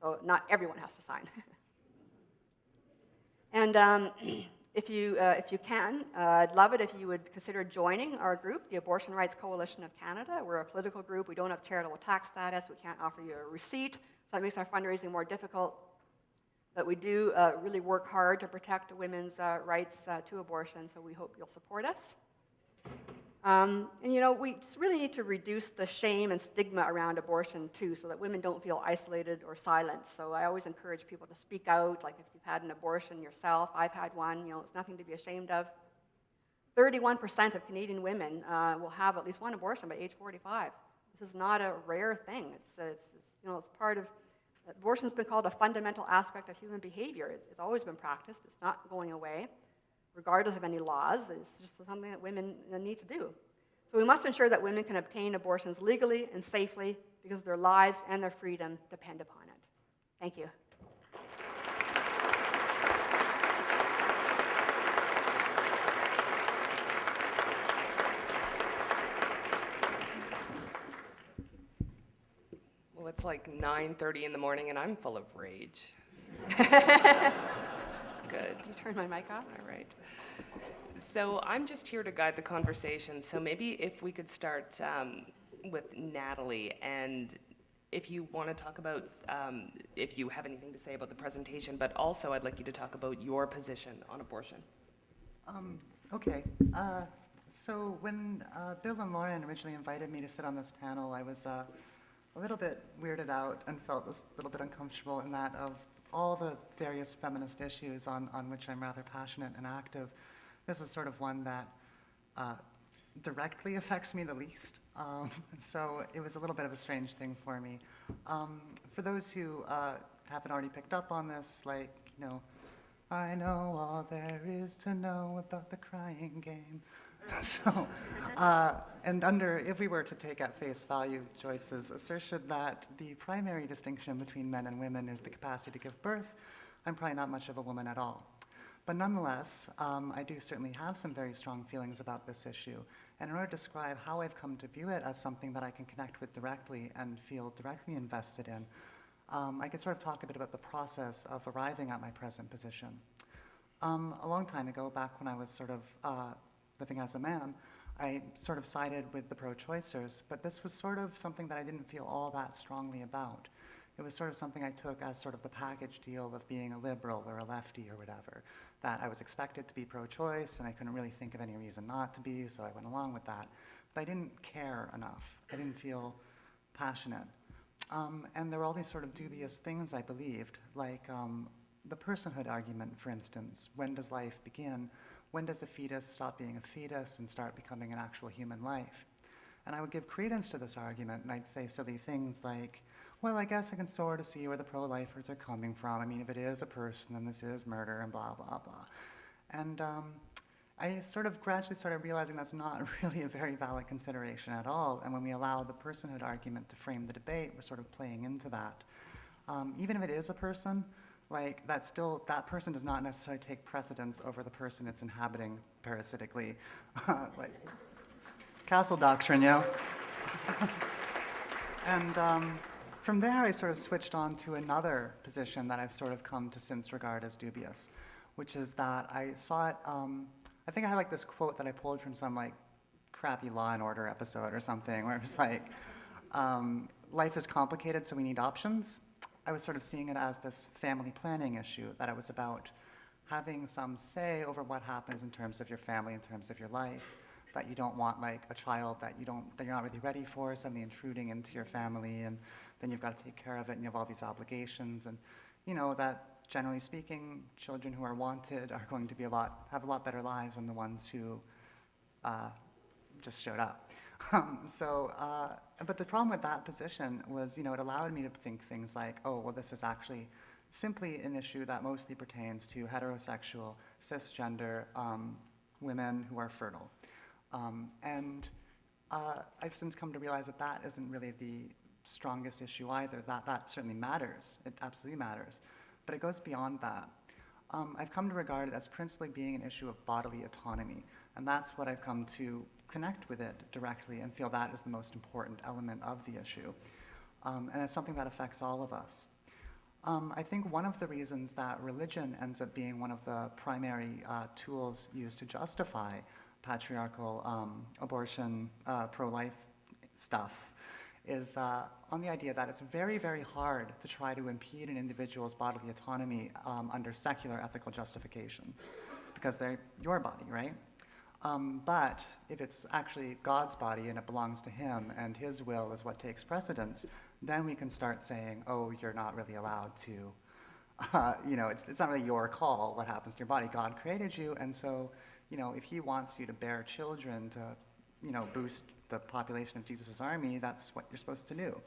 So not everyone has to sign. And if you can, I'd love it if you would consider joining our group, the Abortion Rights Coalition of Canada. We're a political group. We don't have charitable tax status. We can't offer you a receipt, so that makes our fundraising more difficult. But we do really work hard to protect women's rights to abortion, so we hope you'll support us. And we just really need to reduce the shame and stigma around abortion too, so that women don't feel isolated or silenced. So I always encourage people to speak out, like if you've had an abortion yourself. I've had one, it's nothing to be ashamed of. 31% of Canadian women will have at least one abortion by age 45. This is not a rare thing. It's part of, abortion's been called a fundamental aspect of human behavior. It's always been practiced. It's not going away, regardless of any laws. It's just something that women need to do. So we must ensure that women can obtain abortions legally and safely because their lives and their freedom depend upon it. Thank you. Well, it's like 9:30 in the morning and I'm full of rage. It's good. Did you turn my mic off? All right. So I'm just here to guide the conversation. So maybe if we could start with Natalie, and if you want to talk about, if you have anything to say about the presentation, but also I'd like you to talk about your position on abortion. Okay. So when Bill and Lauren originally invited me to sit on this panel, I was a little bit weirded out and felt a little bit uncomfortable in that of all the various feminist issues on which I'm rather passionate and active, this is sort of one that directly affects me the least. So it was a little bit of a strange thing for me. For those who haven't already picked up on this, like, you know, I know all there is to know about the crying game. So, and if we were to take at face value Joyce's assertion that the primary distinction between men and women is the capacity to give birth, I'm probably not much of a woman at all. But nonetheless, I do certainly have some very strong feelings about this issue. And in order to describe how I've come to view it as something that I can connect with directly and feel directly invested in, I could sort of talk a bit about the process of arriving at my present position. A long time ago, back when I was sort of living as a man, I sort of sided with the pro-choicers, but this was sort of something that I didn't feel all that strongly about. It was sort of something I took as sort of the package deal of being a liberal or a lefty or whatever, that I was expected to be pro-choice and I couldn't really think of any reason not to be, so I went along with that. But I didn't care enough. I didn't feel passionate. And there were all these sort of dubious things I believed, like the personhood argument, for instance. When does life begin? When does a fetus stop being a fetus and start becoming an actual human life? And I would give credence to this argument, and I'd say silly things like, well, I guess I can sort of see where the pro-lifers are coming from. I mean, if it is a person, then this is murder, and blah, blah, blah. And I sort of gradually started realizing that's not really a very valid consideration at all. And when we allow the personhood argument to frame the debate, we're sort of playing into that. Even if it is a person, like, that person does not necessarily take precedence over the person it's inhabiting parasitically. Like, castle doctrine, you know? And from there, I sort of switched on to another position that I've sort of come to since regard as dubious, which is that I saw it, I think I had like this quote that I pulled from some like crappy Law and Order episode or something, where it was like, life is complicated, so we need options. I was sort of seeing it as this family planning issue, that it was about having some say over what happens in terms of your family, in terms of your life, that you don't want like a child that you're not really ready for, suddenly intruding into your family, and then you've got to take care of it, and you have all these obligations, and you know that generally speaking, children who are wanted are going to be have a lot better lives than the ones who just showed up. But the problem with that position was, you know, it allowed me to think things like, oh, well, this is actually simply an issue that mostly pertains to heterosexual, cisgender women who are fertile. And I've since come to realize that that isn't really the strongest issue either. That certainly matters. It absolutely matters. But it goes beyond that. I've come to regard it as principally being an issue of bodily autonomy. And that's what I've come to connect with it directly and feel that is the most important element of the issue. And it's something that affects all of us. I think one of the reasons that religion ends up being one of the primary tools used to justify patriarchal abortion, pro-life stuff is on the idea that it's very, very hard to try to impede an individual's bodily autonomy under secular ethical justifications, because they're your body, right? But if it's actually God's body and it belongs to him and his will is what takes precedence, then we can start saying, oh, you're not really allowed to, you know, it's not really your call what happens to your body. God created you, and so, you know, if he wants you to bear children to, you know, boost the population of Jesus' army, that's what you're supposed to do.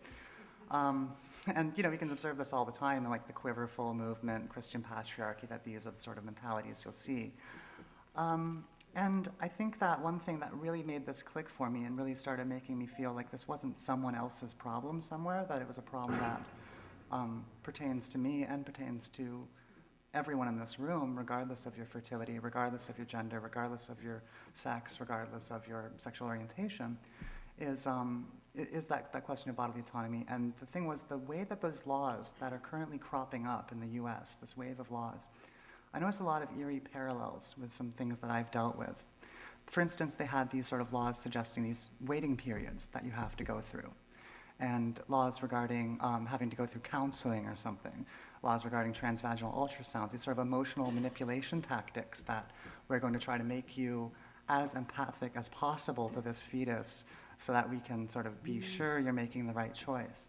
And, you know, we can observe this all the time in, like, the quiverful movement, Christian patriarchy, that these are the sort of mentalities you'll see. And I think that one thing that really made this click for me and really started making me feel like this wasn't someone else's problem somewhere, that it was a problem that pertains to me and pertains to everyone in this room, regardless of your fertility, regardless of your gender, regardless of your sex, regardless of your sexual orientation, is that question of bodily autonomy. And the thing was, the way that those laws that are currently cropping up in the US, this wave of laws, I noticed a lot of eerie parallels with some things that I've dealt with. For instance, they had these sort of laws suggesting these waiting periods that you have to go through, and laws regarding having to go through counseling or something, laws regarding transvaginal ultrasounds, these sort of emotional manipulation tactics that we're going to try to make you as empathic as possible to this fetus so that we can sort of be sure you're making the right choice.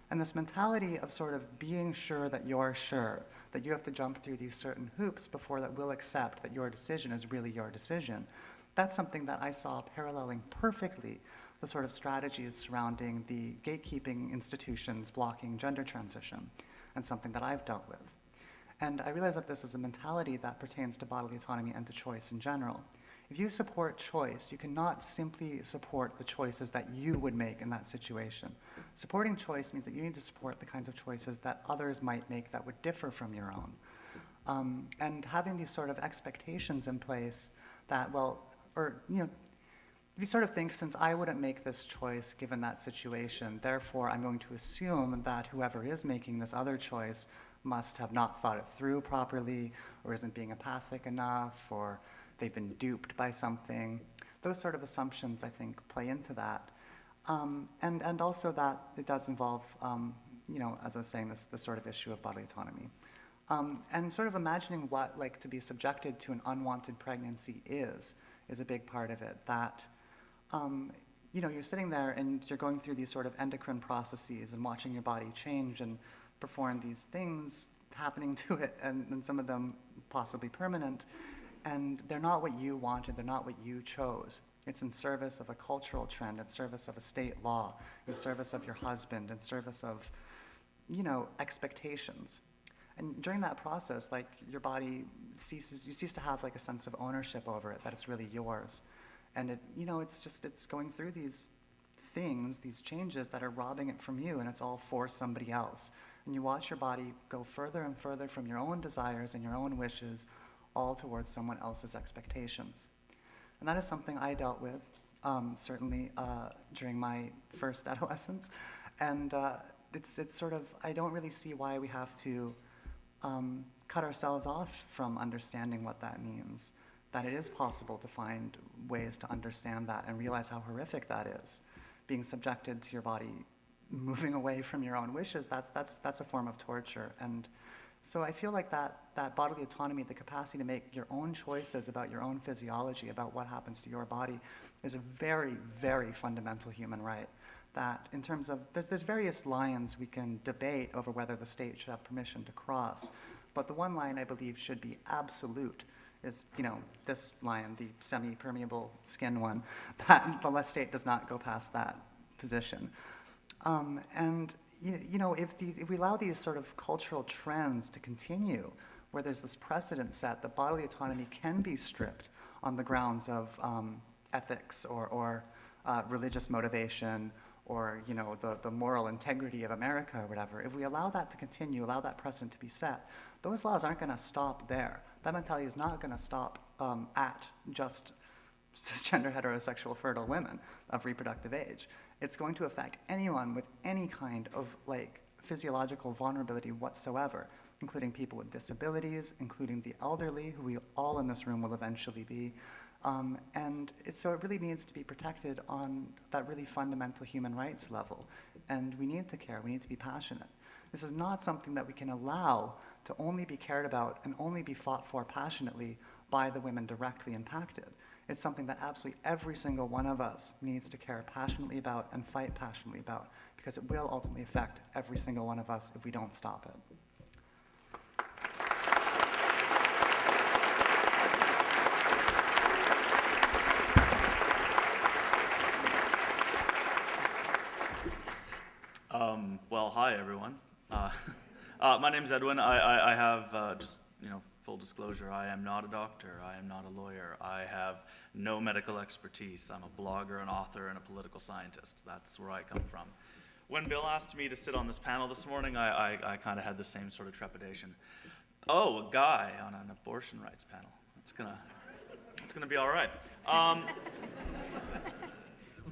And this mentality of sort of being sure that you're sure, that you have to jump through these certain hoops before that we'll accept that your decision is really your decision, that's something that I saw paralleling perfectly the sort of strategies surrounding the gatekeeping institutions blocking gender transition, and something that I've dealt with. And I realize that this is a mentality that pertains to bodily autonomy and to choice in general. If you support choice, you cannot simply support the choices that you would make in that situation. Supporting choice means that you need to support the kinds of choices that others might make that would differ from your own. And having these sort of expectations in place that, well, or, you know, if you sort of think, since I wouldn't make this choice given that situation, therefore I'm going to assume that whoever is making this other choice must have not thought it through properly, or isn't being empathic enough, or they've been duped by something. Those sort of assumptions, I think, play into that. And also that it does involve, you know, as I was saying, this sort of issue of bodily autonomy. And sort of imagining what, like, to be subjected to an unwanted pregnancy is a big part of it. That, you know, you're sitting there and you're going through these sort of endocrine processes and watching your body change and perform these things happening to it, and some of them possibly permanent. And they're not what you wanted, they're not what you chose. It's in service of a cultural trend, in service of a state law, in service of your husband, in service of, you know, expectations. And during that process, like, your body you cease to have like a sense of ownership over it, that it's really yours. And it, you know, it's going through these things, these changes that are robbing it from you, and it's all for somebody else. And you watch your body go further and further from your own desires and your own wishes, all towards someone else's expectations. And that is something I dealt with, certainly during my first adolescence. And it's sort of, I don't really see why we have to cut ourselves off from understanding what that means, that it is possible to find ways to understand that and realize how horrific that is. Being subjected to your body moving away from your own wishes, that's a form of torture. And so I feel like that bodily autonomy, the capacity to make your own choices about your own physiology, about what happens to your body, is a very, very fundamental human right. That in terms of, there's various lines we can debate over whether the state should have permission to cross, but the one line I believe should be absolute is, you know, this line, the semi-permeable skin one, that the state does not go past that position. And you know, if we allow these sort of cultural trends to continue, where there's this precedent set that bodily autonomy can be stripped on the grounds of ethics or religious motivation, or, you know, the moral integrity of America or whatever, if we allow that to continue, allow that precedent to be set, those laws aren't going to stop there. That mentality is not going to stop at just cisgender heterosexual fertile women of reproductive age. It's going to affect anyone with any kind of like physiological vulnerability whatsoever, including people with disabilities, including the elderly, who we all in this room will eventually be. And so it really needs to be protected on that really fundamental human rights level. And we need to care, we need to be passionate. This is not something that we can allow to only be cared about and only be fought for passionately by the women directly impacted. It's something that absolutely every single one of us needs to care passionately about and fight passionately about, because it will ultimately affect every single one of us if we don't stop it. Well, hi everyone. My name's Edwin. I have just, you know, full disclosure, I am not a doctor, I am not a lawyer, I have no medical expertise. I'm a blogger, an author, and a political scientist. That's where I come from. When Bill asked me to sit on this panel this morning, I kind of had the same sort of trepidation. Oh, a guy on an abortion rights panel. It's gonna be all right.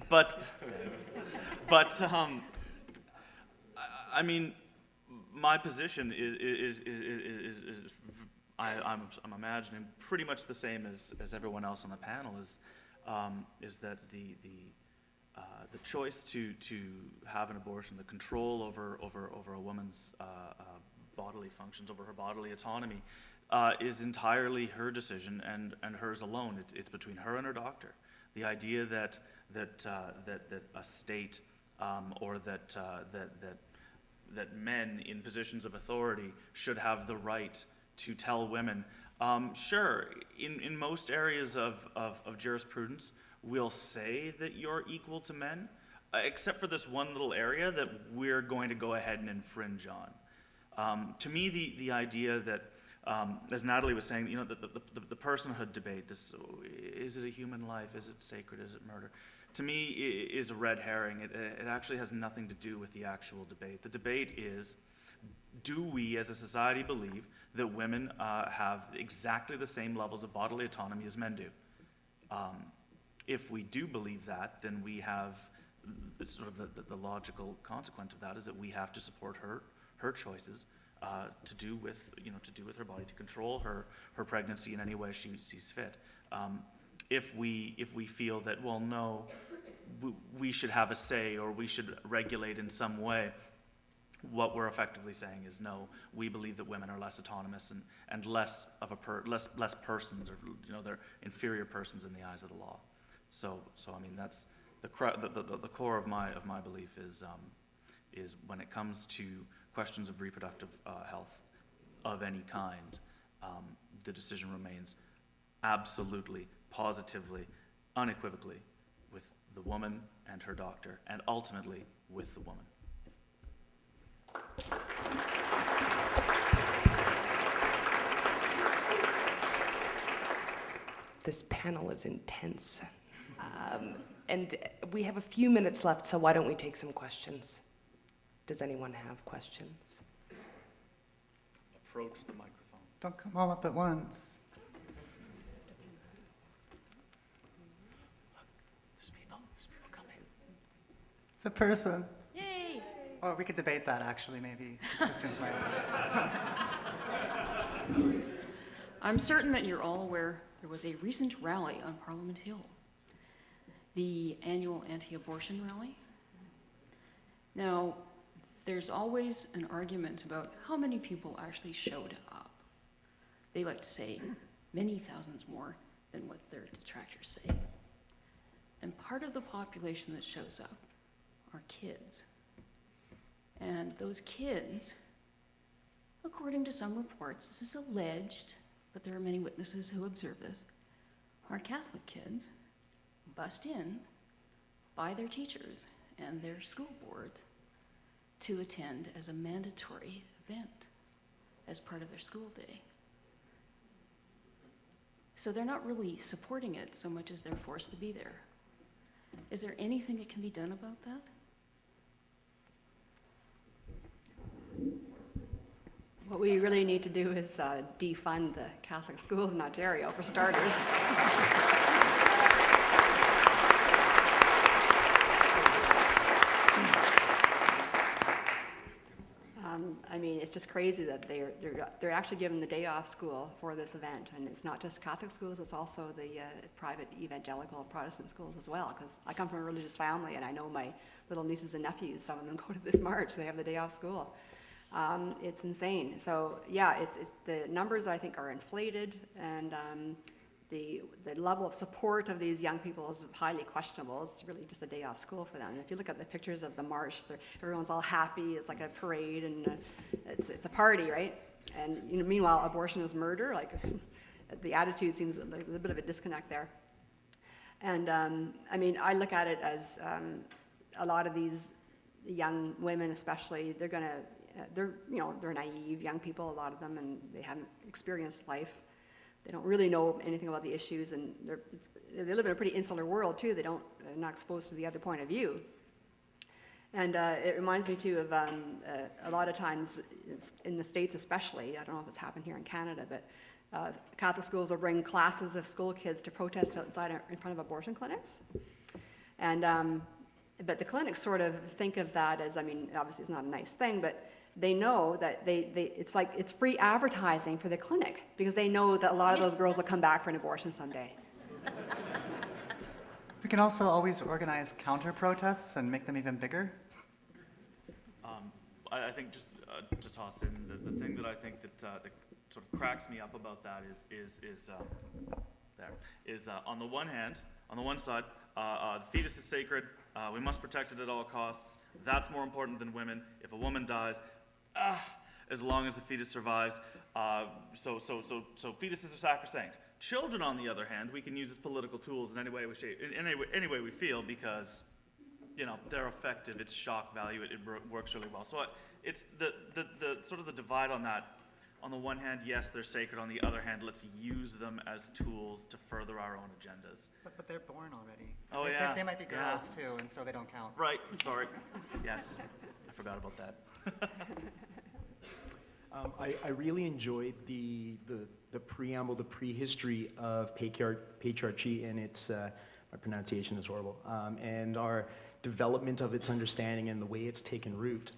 But I mean, my position is I'm imagining pretty much the same as everyone else on the panel is that the choice to have an abortion, the control over a woman's bodily functions, over her bodily autonomy, is entirely her decision and hers alone. It's between her and her doctor. The idea that a state or that men in positions of authority should have the right to tell women, sure, in most areas of jurisprudence, we'll say that you're equal to men, except for this one little area that we're going to go ahead and infringe on. To me, the idea that, as Natalie was saying, you know, the personhood debate, this, is it a human life, is it sacred, is it murder, to me is a red herring. It actually has nothing to do with the actual debate. The debate is, do we as a society believe that women have exactly the same levels of bodily autonomy as men do? If we do believe that, then we have sort of the logical consequence of that is that we have to support her choices to do with her body, to control her pregnancy in any way she sees fit. If we feel that, well, no, we should have a say or we should regulate in some way, what we're effectively saying is no, we believe that women are less autonomous and less of less persons, or they're inferior persons in the eyes of the law. So I mean, that's the core of my belief is when it comes to questions of reproductive health of any kind, the decision remains absolutely, positively, unequivocally with the woman and her doctor, and ultimately with the woman. This panel is intense. And we have a few minutes left, so why don't we take some questions? Does anyone have questions? Approach the microphone. Don't come all up at once. There's people coming. It's a person. Yay! Or we could debate that, actually, maybe. Christians might. I'm certain that you're all aware there was a recent rally on Parliament Hill, the annual anti-abortion rally. Now, there's always an argument about how many people actually showed up. They like to say many thousands more than what their detractors say. And part of the population that shows up are kids. And those kids, according to some reports, this is alleged, but there are many witnesses who observe this, are Catholic kids bussed in by their teachers and their school boards to attend as a mandatory event as part of their school day. So they're not really supporting it so much as they're forced to be there. Is there anything that can be done about that? What we really need to do is defund the Catholic schools in Ontario, for starters. I mean, it's just crazy that they're actually given the day off school for this event, and it's not just Catholic schools; it's also the private evangelical Protestant schools as well. Because I come from a religious family, and I know my little nieces and nephews. Some of them go to this march; they have the day off school. It's insane. So yeah, it's the numbers I think are inflated, and the level of support of these young people is highly questionable. It's really just a day off school for them. And if you look at the pictures of the march, everyone's all happy. It's like a parade, and it's a party, right? And meanwhile, abortion is murder. Like the attitude seems like there's a bit of a disconnect there. And I mean, I look at it as a lot of these young women, especially, they're naive young people, a lot of them, and they haven't experienced life. They don't really know anything about the issues, and they live in a pretty insular world too. They're not exposed to the other point of view. And it reminds me too of a lot of times, in the States especially, I don't know if it's happened here in Canada, but Catholic schools will bring classes of school kids to protest outside in front of abortion clinics. And, but the clinics sort of think of that as, I mean, obviously it's not a nice thing, but they know that it's like it's free advertising for the clinic because they know that a lot of those girls will come back for an abortion someday. We can also always organize counter-protests and make them even bigger. I think just to toss in, the thing that I think that sort of cracks me up about that is on the one hand, on the one side, the fetus is sacred. We must protect it at all costs. That's more important than women. If a woman dies, as long as the fetus survives, so fetuses are sacrosanct. Children, on the other hand, we can use as political tools in any way we feel because, you know, they're effective. It's shock value. It works really well. So it's the sort of the divide on that. On the one hand, yes, they're sacred. On the other hand, let's use them as tools to further our own agendas. But they're born already. Oh, yeah. They might be girls too, and so they don't count. Right. Sorry. Yes, I forgot about that. I really enjoyed the preamble, the prehistory of patriarchy, and its my pronunciation is horrible, and our development of its understanding and the way it's taken root.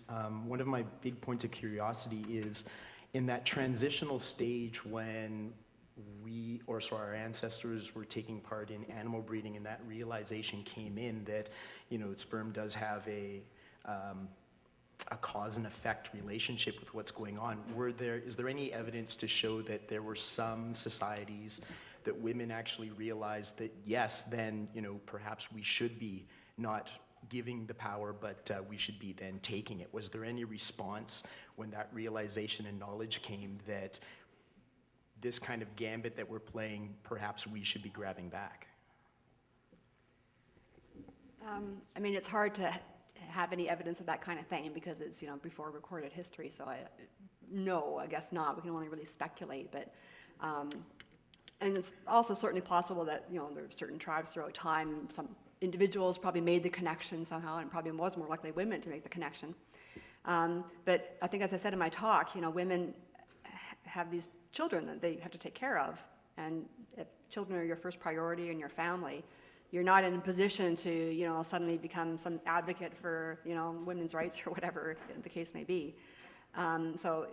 One of my big points of curiosity is in that transitional stage when our ancestors were taking part in animal breeding, and that realization came in that, you know, sperm does have a cause and effect relationship with what's going on. Is there any evidence to show that there were some societies that women actually realized that, yes, then, you know, perhaps we should be not giving the power, but we should be then taking it? Was there any response when that realization and knowledge came that this kind of gambit that we're playing, perhaps we should be grabbing back? I mean, it's hard to have any evidence of that kind of thing because it's, you know, before recorded history, so no, I guess not. We can only really speculate, but and it's also certainly possible that, you know, there are certain tribes throughout time, some individuals probably made the connection somehow, and probably was more likely women to make the connection. But I think, as I said in my talk, you know, women have these children that they have to take care of, and if children are your first priority in your family, you're not in a position to, you know, suddenly become some advocate for, you know, women's rights or whatever the case may be. So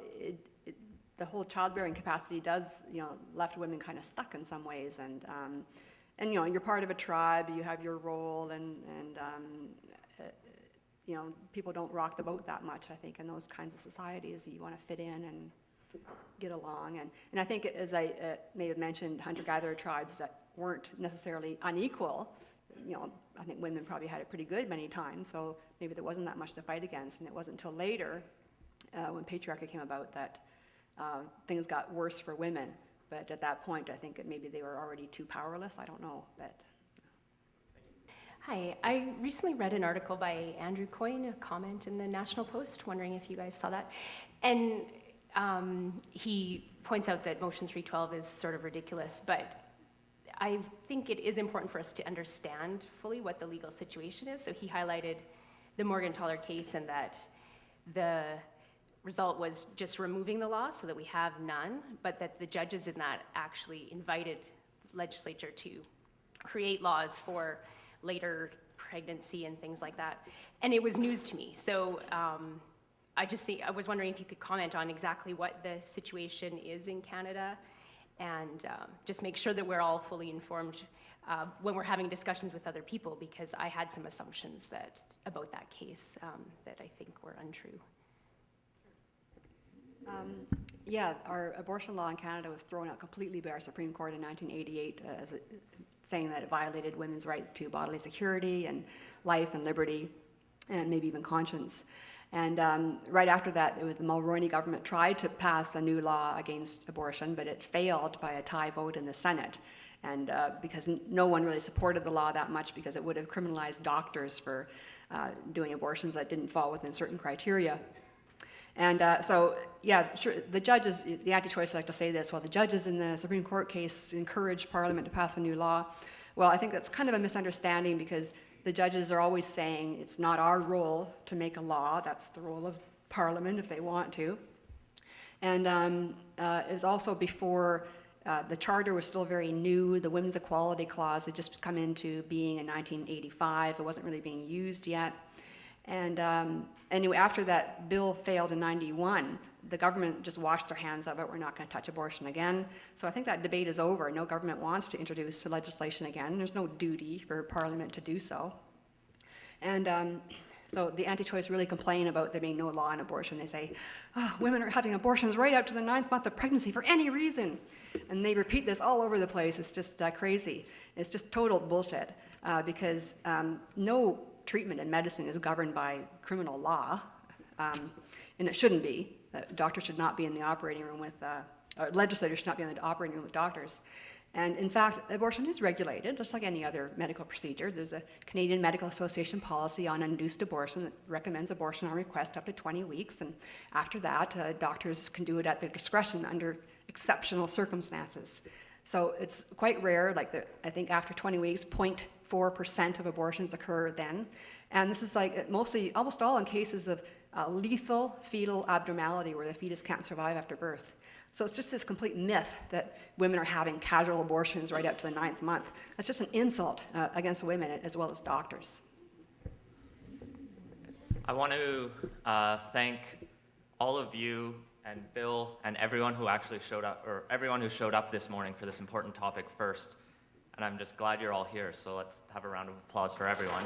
the whole childbearing capacity does, you know, left women kind of stuck in some ways, and you know, you're part of a tribe, you have your role, and you know, people don't rock the boat that much, I think, in those kinds of societies. You want to fit in and get along, and I think, as I may have mentioned, hunter-gatherer tribes that weren't necessarily unequal, you know, I think women probably had it pretty good many times, so maybe there wasn't that much to fight against, and it wasn't until later, when patriarchy came about, that things got worse for women. But at that point, I think maybe they were already too powerless. I don't know, but. Hi, I recently read an article by Andrew Coyne, a comment in the National Post, wondering if you guys saw that. And he points out that Motion 312 is sort of ridiculous, but I think it is important for us to understand fully what the legal situation is. So he highlighted the Morgentaler case and that the result was just removing the law so that we have none, but that the judges in that actually invited the legislature to create laws for later pregnancy and things like that. And it was news to me. So I was wondering if you could comment on exactly what the situation is in Canada, and just make sure that we're all fully informed when we're having discussions with other people, because I had some assumptions about that case that I think were untrue. Yeah, our abortion law in Canada was thrown out completely by our Supreme Court in 1988, saying that it violated women's right to bodily security and life and liberty, and maybe even conscience. And right after that, it was the Mulroney government tried to pass a new law against abortion, but it failed by a tie vote in the Senate. And because no one really supported the law that much, because it would have criminalized doctors for doing abortions that didn't fall within certain criteria. And so, yeah, sure, the judges, the anti-choice like to say this, well, the judges in the Supreme Court case encouraged Parliament to pass a new law. Well, I think that's kind of a misunderstanding, because the judges are always saying it's not our role to make a law, that's the role of Parliament if they want to. And it was also before the Charter was still very new. The Women's Equality Clause had just come into being in 1985. It wasn't really being used yet. And anyway, after that bill failed in 91, the government just washed their hands of it. We're not going to touch abortion again. So I think that debate is over. No government wants to introduce legislation again. There's no duty for Parliament to do so. And so the anti-choice really complain about there being no law on abortion. They say, oh, women are having abortions right up to the 9th month of pregnancy for any reason. And they repeat this all over the place. It's just crazy. It's just total bullshit because no treatment in medicine is governed by criminal law, and it shouldn't be. Doctors should not be in the operating room with, legislators should not be in the operating room with doctors. And in fact, abortion is regulated, just like any other medical procedure. There's a Canadian Medical Association policy on induced abortion that recommends abortion on request up to 20 weeks. And after that, doctors can do it at their discretion under exceptional circumstances. So it's quite rare, like I think after 20 weeks, 0.4% of abortions occur then. And this is like almost all in cases of lethal fetal abnormality where the fetus can't survive after birth. So it's just this complete myth that women are having casual abortions right up to the 9th month. That's just an insult against women as well as doctors. I want to thank all of you and Bill and everyone who actually showed up, or everyone who showed up this morning for this important topic first. And I'm just glad you're all here, so let's have a round of applause for everyone.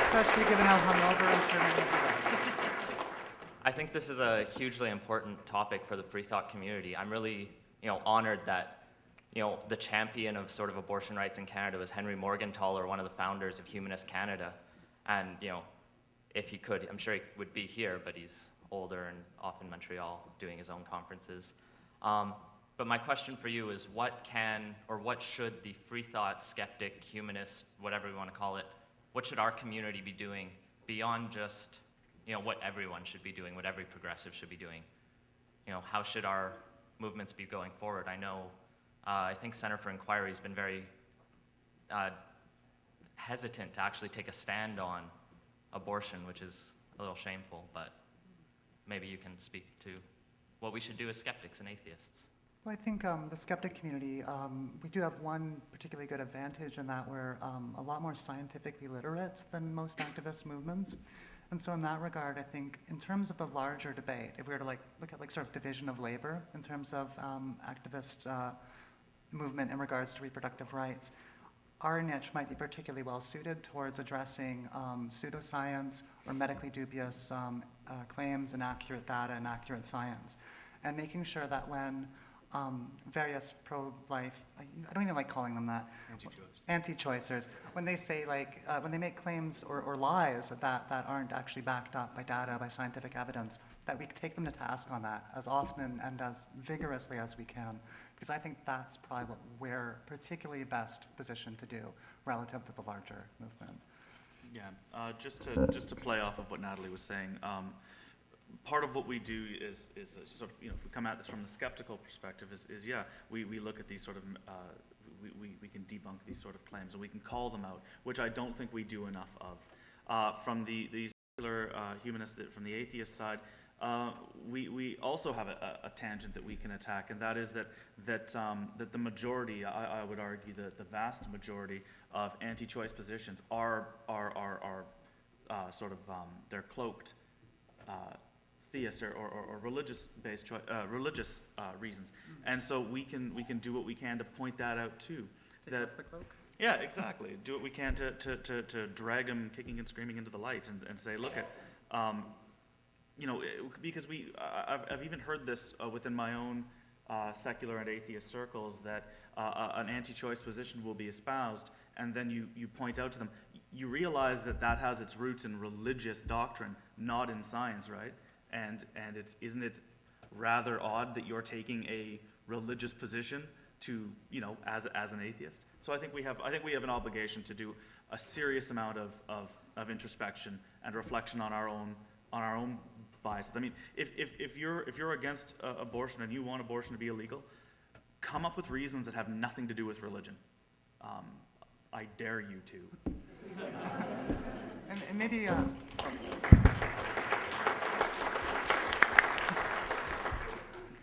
Especially given how hungover I'm sure many of you are. I think this is a hugely important topic for the free thought community. I'm really, honored that, the champion of sort of abortion rights in Canada was Henry Morgentaler, one of the founders of Humanist Canada. And, if he could, I'm sure he would be here, but he's older and off in Montreal doing his own conferences. But my question for you is what should the free thought, skeptic, humanist, whatever we want to call it, what should our community be doing beyond just what everyone should be doing, what every progressive should be doing? How should our movements be going forward? I know, I think Center for Inquiry has been very hesitant to actually take a stand on abortion, which is a little shameful, but maybe you can speak to what we should do as skeptics and atheists. Well, I think the skeptic community, we do have one particularly good advantage in that we're a lot more scientifically literate than most activist movements. And so in that regard, I think in terms of the larger debate, if we were to look at sort of division of labor in terms of activist movement in regards to reproductive rights, our niche might be particularly well suited towards addressing pseudoscience or medically dubious claims and accurate data and accurate science, and making sure that when various pro-life, I don't even like calling them that, anti-choicers, when they say when they make claims or lies that aren't actually backed up by data, by scientific evidence, that we take them to task on that as often and as vigorously as we can, because I think that's probably what we're particularly best positioned to do relative to the larger movement. Yeah, just to play off of what Natalie was saying, part of what we do is sort of, if we come at this from the skeptical perspective, we look at these sort of, we can debunk these sort of claims and we can call them out, which I don't think we do enough of. From the secular humanists, from the atheist side, we also have a tangent that we can attack, and that is that the majority, I would argue that the vast majority of anti-choice positions are sort of, they're cloaked theist or religious-based religious reasons, and so we can do what we can to point that out too. Take off the cloak. Yeah, exactly. Do what we can to drag them kicking and screaming into the light and say, look at, because I've even heard this within my own secular and atheist circles that an anti-choice position will be espoused, and then you point out to them, you realize that has its roots in religious doctrine, not in science, right? And isn't it rather odd that you're taking a religious position to, as an atheist? So I think we have an obligation to do a serious amount of introspection and reflection on our own biases. I mean, if you're against abortion and you want abortion to be illegal, come up with reasons that have nothing to do with religion. I dare you to. And maybe,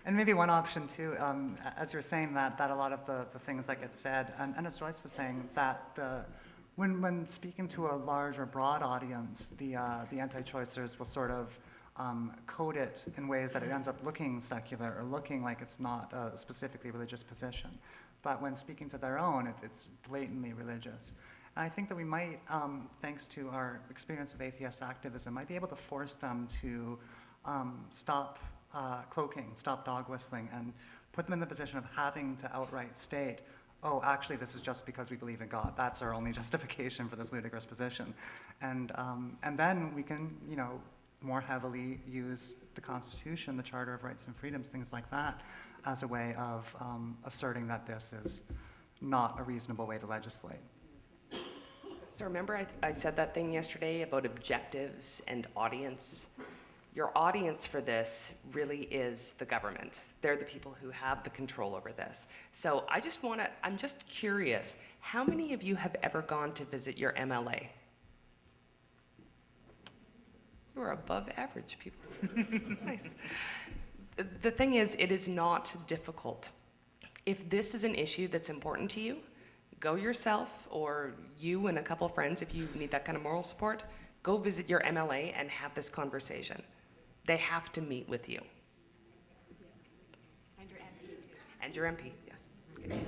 and maybe one option too, as you're saying that a lot of the things that get said, and as Joyce was saying, that when speaking to a large or broad audience, the anti-choicers will sort of code it in ways that it ends up looking secular or looking like it's not a specifically religious position. But when speaking to their own, it's blatantly religious. And I think that we might, thanks to our experience of atheist activism, might be able to force them to stop cloaking, stop dog whistling, and put them in the position of having to outright state, oh, actually, this is just because we believe in God. That's our only justification for this ludicrous position. And then we can, more heavily use the Constitution, the Charter of Rights and Freedoms, things like that, as a way of asserting that this is not a reasonable way to legislate. So remember I said that thing yesterday about objectives and audience? Your audience for this really is the government. They're the people who have the control over this. So I'm just curious, how many of you have ever gone to visit your MLA? You are above average people. Nice. The thing is, it is not difficult. If this is an issue that's important to you, go yourself, or you and a couple friends, if you need that kind of moral support, go visit your MLA and have this conversation. They have to meet with you. And your MP too. And your MP, yes. Okay.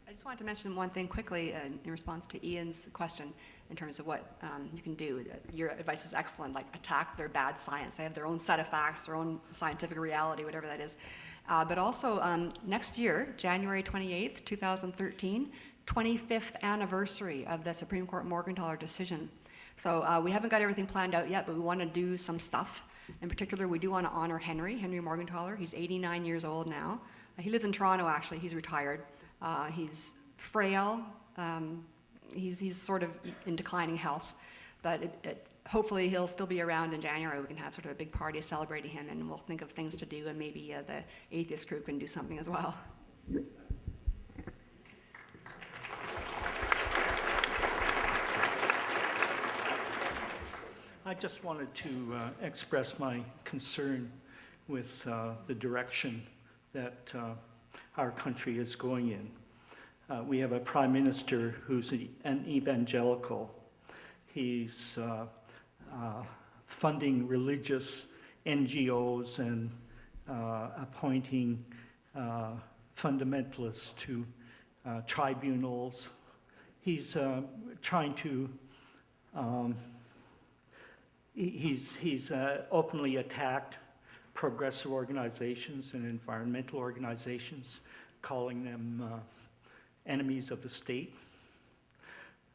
I just wanted to mention one thing quickly in response to Ian's question in terms of what you can do. Your advice is excellent, like attack their bad science. They have their own set of facts, their own scientific reality, whatever that is. But also next year, January 28th, 2013, 25th anniversary of the Supreme Court Morgentaler decision. So we haven't got everything planned out yet, but we want to do some stuff. In particular, we do want to honor Henry Morgentaler. He's 89 years old now. He lives in Toronto, actually. He's retired. He's frail. He's sort of in declining health. But hopefully he'll still be around in January. We can have sort of a big party celebrating him, and we'll think of things to do, and maybe the atheist group can do something as well. I just wanted to express my concern with the direction that our country is going in. We have a prime minister who's an evangelical. He's funding religious NGOs and appointing fundamentalists to tribunals. He's trying to He's openly attacked progressive organizations and environmental organizations, calling them enemies of the state.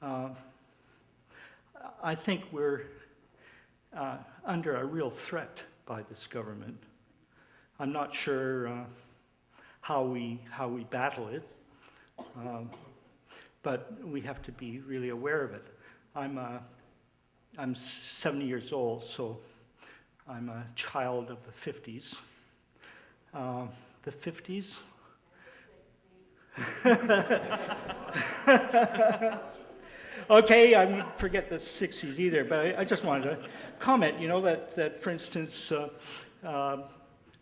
I think we're under a real threat by this government. I'm not sure how we battle it, but we have to be really aware of it. I'm 70 years old, so I'm a child of the 50s. The 50s? Okay, I won't forget the 60s either, but I just wanted to comment, that for instance,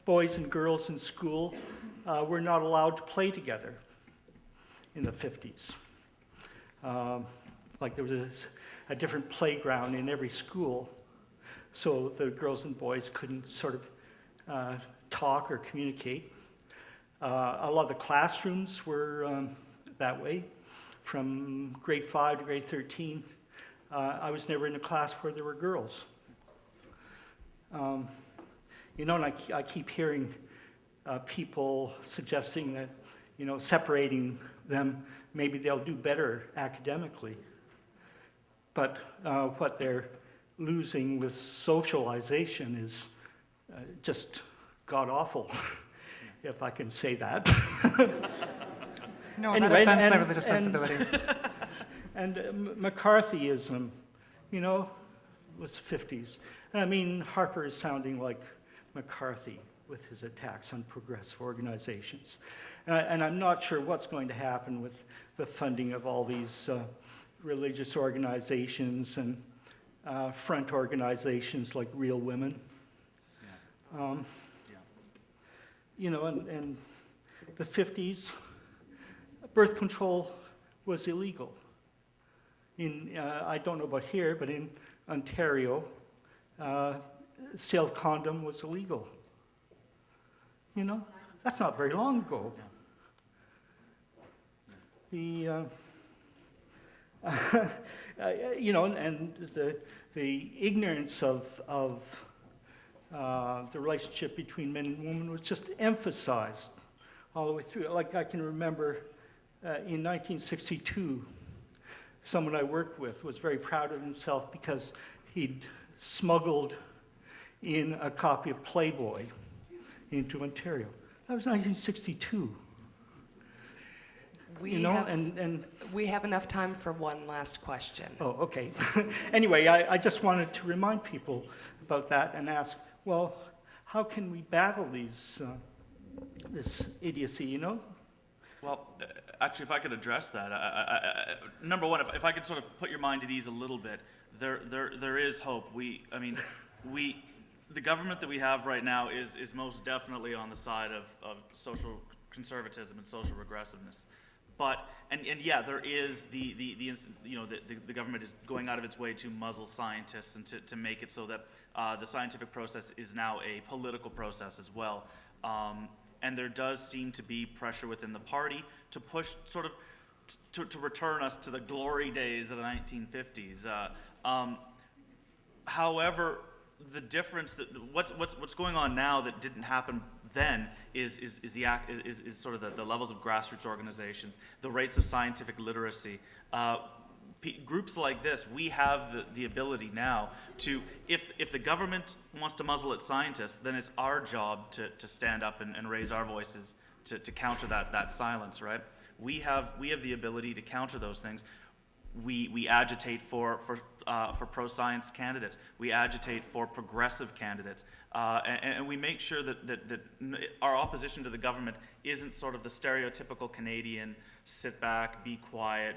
boys and girls in school were not allowed to play together in the 50s. Like there was a different playground in every school, so the girls and boys couldn't sort of talk or communicate. A lot of the classrooms were that way. From grade 5 to grade 13, I was never in a class where there were girls. And I keep hearing people suggesting that, separating them, maybe they'll do better academically. But what they're losing with socialization is just god-awful, if I can say that. No, Anyway, that offends my religious sensibilities. And McCarthyism, was 50s. I mean, Harper is sounding like McCarthy. with his attacks on progressive organizations. And I'm not sure what's going to happen with the funding of all these religious organizations and front organizations like Real Women. You know, and the 50s, birth control was illegal. I don't know about here, but in Ontario, sale of condom was illegal. You know, that's not very long ago. The, you know, and the ignorance of the relationship between men and women was just emphasized all the way through. Like I can remember in 1962, someone I worked with was very proud of himself because he'd smuggled in a copy of Playboy into Ontario. That was 1962. We have enough time for one last question. Oh, okay. Anyway, I just wanted to remind people about that and ask, well, how can we battle these this idiocy, you know? Well, actually, if I could address that, number one, if I could sort of put your mind at ease a little bit, there is hope. The government that we have right now is most definitely on the side of social conservatism and social regressiveness. But and yeah, there is the government is going out of its way to muzzle scientists and to make it so that the scientific process is now a political process as well. And there does seem to be pressure within the party to push sort of to return us to the glory days of the 1950s. However, the difference that what's going on now that didn't happen then is sort of the levels of grassroots organizations, the rates of scientific literacy. Groups like this, we have the ability now to, if the government wants to muzzle its scientists, then it's our job to stand up and raise our voices to counter that silence, right? We have the ability to counter those things. We agitate for pro-science candidates. We agitate for progressive candidates. And we make sure that our opposition to the government isn't sort of the stereotypical Canadian, sit back, be quiet,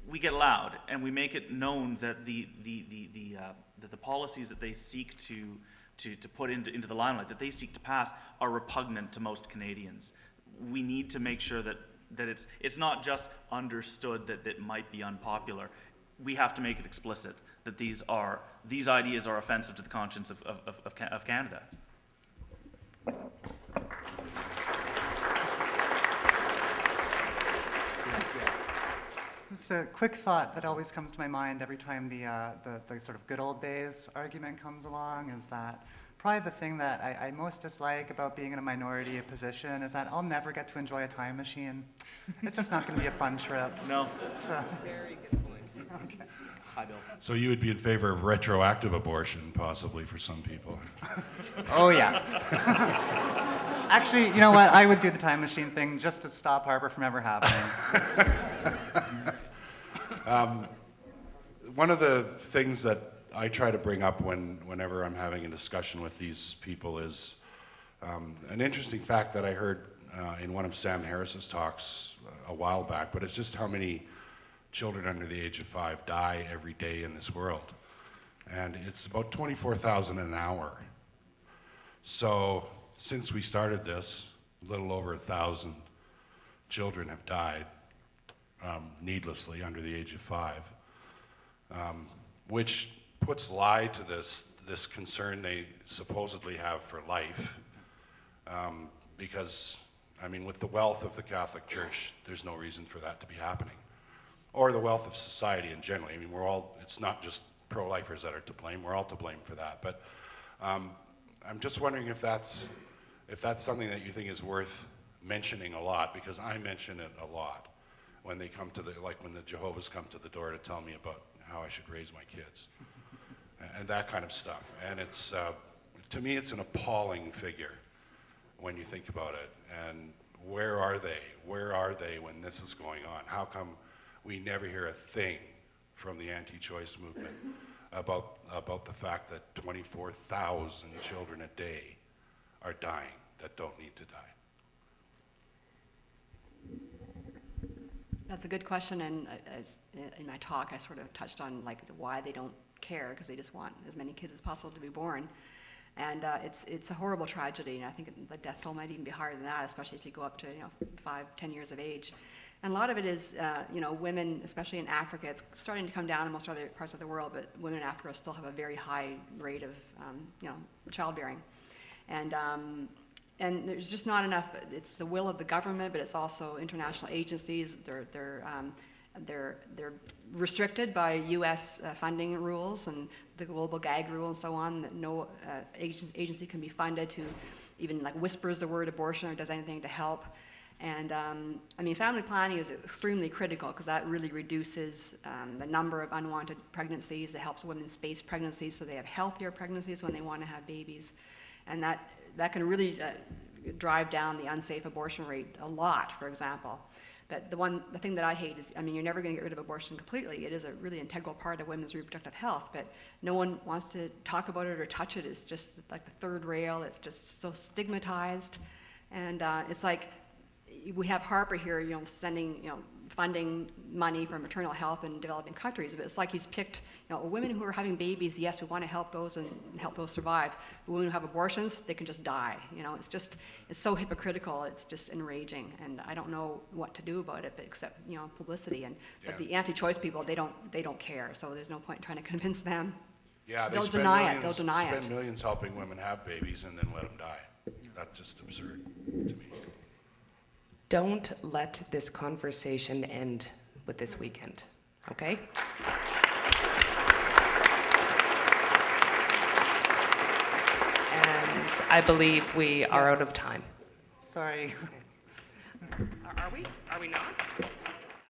we get loud, and we make it known that the policies that they seek to put into the limelight, that they seek to pass, are repugnant to most Canadians. We need to make sure that it's not just understood that it might be unpopular. We have to make it explicit that these ideas are offensive to the conscience of Canada. Just a quick thought that always comes to my mind every time the sort of good old days argument comes along is that probably the thing that I most dislike about being in a minority position is that I'll never get to enjoy a time machine. It's just not going to be a fun trip. No. So. Very good point. Okay. Hi, Bill. So you would be in favor of retroactive abortion, possibly, for some people? Oh, yeah. Actually, you know what? I would do the time machine thing just to stop Harper from ever happening. One of the things that I try to bring up whenever I'm having a discussion with these people is an interesting fact that I heard in one of Sam Harris's talks a while back, but it's just how many children under the age of 5 die every day in this world. And it's about 24,000 an hour. So since we started this, a little over 1,000 children have died needlessly under the age of 5, which puts lie to this concern they supposedly have for life. Because, I mean, with the wealth of the Catholic Church, there's no reason for that to be happening. Or the wealth of society in general. I mean, it's not just pro-lifers that are to blame, we're all to blame for that. But I'm just wondering if that's something that you think is worth mentioning a lot, because I mention it a lot when they come to when the Jehovah's come to the door to tell me about how I should raise my kids and that kind of stuff. And it's, to me, it's an appalling figure when you think about it. And where are they? Where are they when this is going on? How come we never hear a thing from the anti-choice movement about the fact that 24,000 children a day are dying that don't need to die? That's a good question, and in my talk, I sort of touched on like why they don't care, because they just want as many kids as possible to be born. And it's a horrible tragedy, and I think the death toll might even be higher than that, especially if you go up to 5, 10 years of age. And a lot of it is, women, especially in Africa, it's starting to come down in most other parts of the world, but women in Africa still have a very high rate of, childbearing. And there's just not enough. It's the will of the government, but it's also international agencies. They're restricted by U.S. Funding rules and the global gag rule and so on, that no agency can be funded to even like whispers the word abortion or does anything to help. And family planning is extremely critical, because that really reduces the number of unwanted pregnancies. It helps women space pregnancies so they have healthier pregnancies when they want to have babies. And that can really drive down the unsafe abortion rate a lot, for example. But the thing that I hate is, you're never going to get rid of abortion completely. It is a really integral part of women's reproductive health, but no one wants to talk about it or touch it. It's just like the third rail. It's just so stigmatized. And it's like we have Harper here, sending, funding money for maternal health in developing countries, but it's like he's picked, women who are having babies, yes, we want to help those and help those survive. But women who have abortions, they can just die. It's so hypocritical. It's just enraging, and I don't know what to do about it, except publicity. But the anti-choice people, they don't care. So there's no point in trying to convince them. Yeah, They'll deny it. Spend millions helping women have babies and then let them die. That's just absurd to me. Don't let this conversation end with this weekend, okay? And I believe we are out of time. Sorry. Are we? Are we not?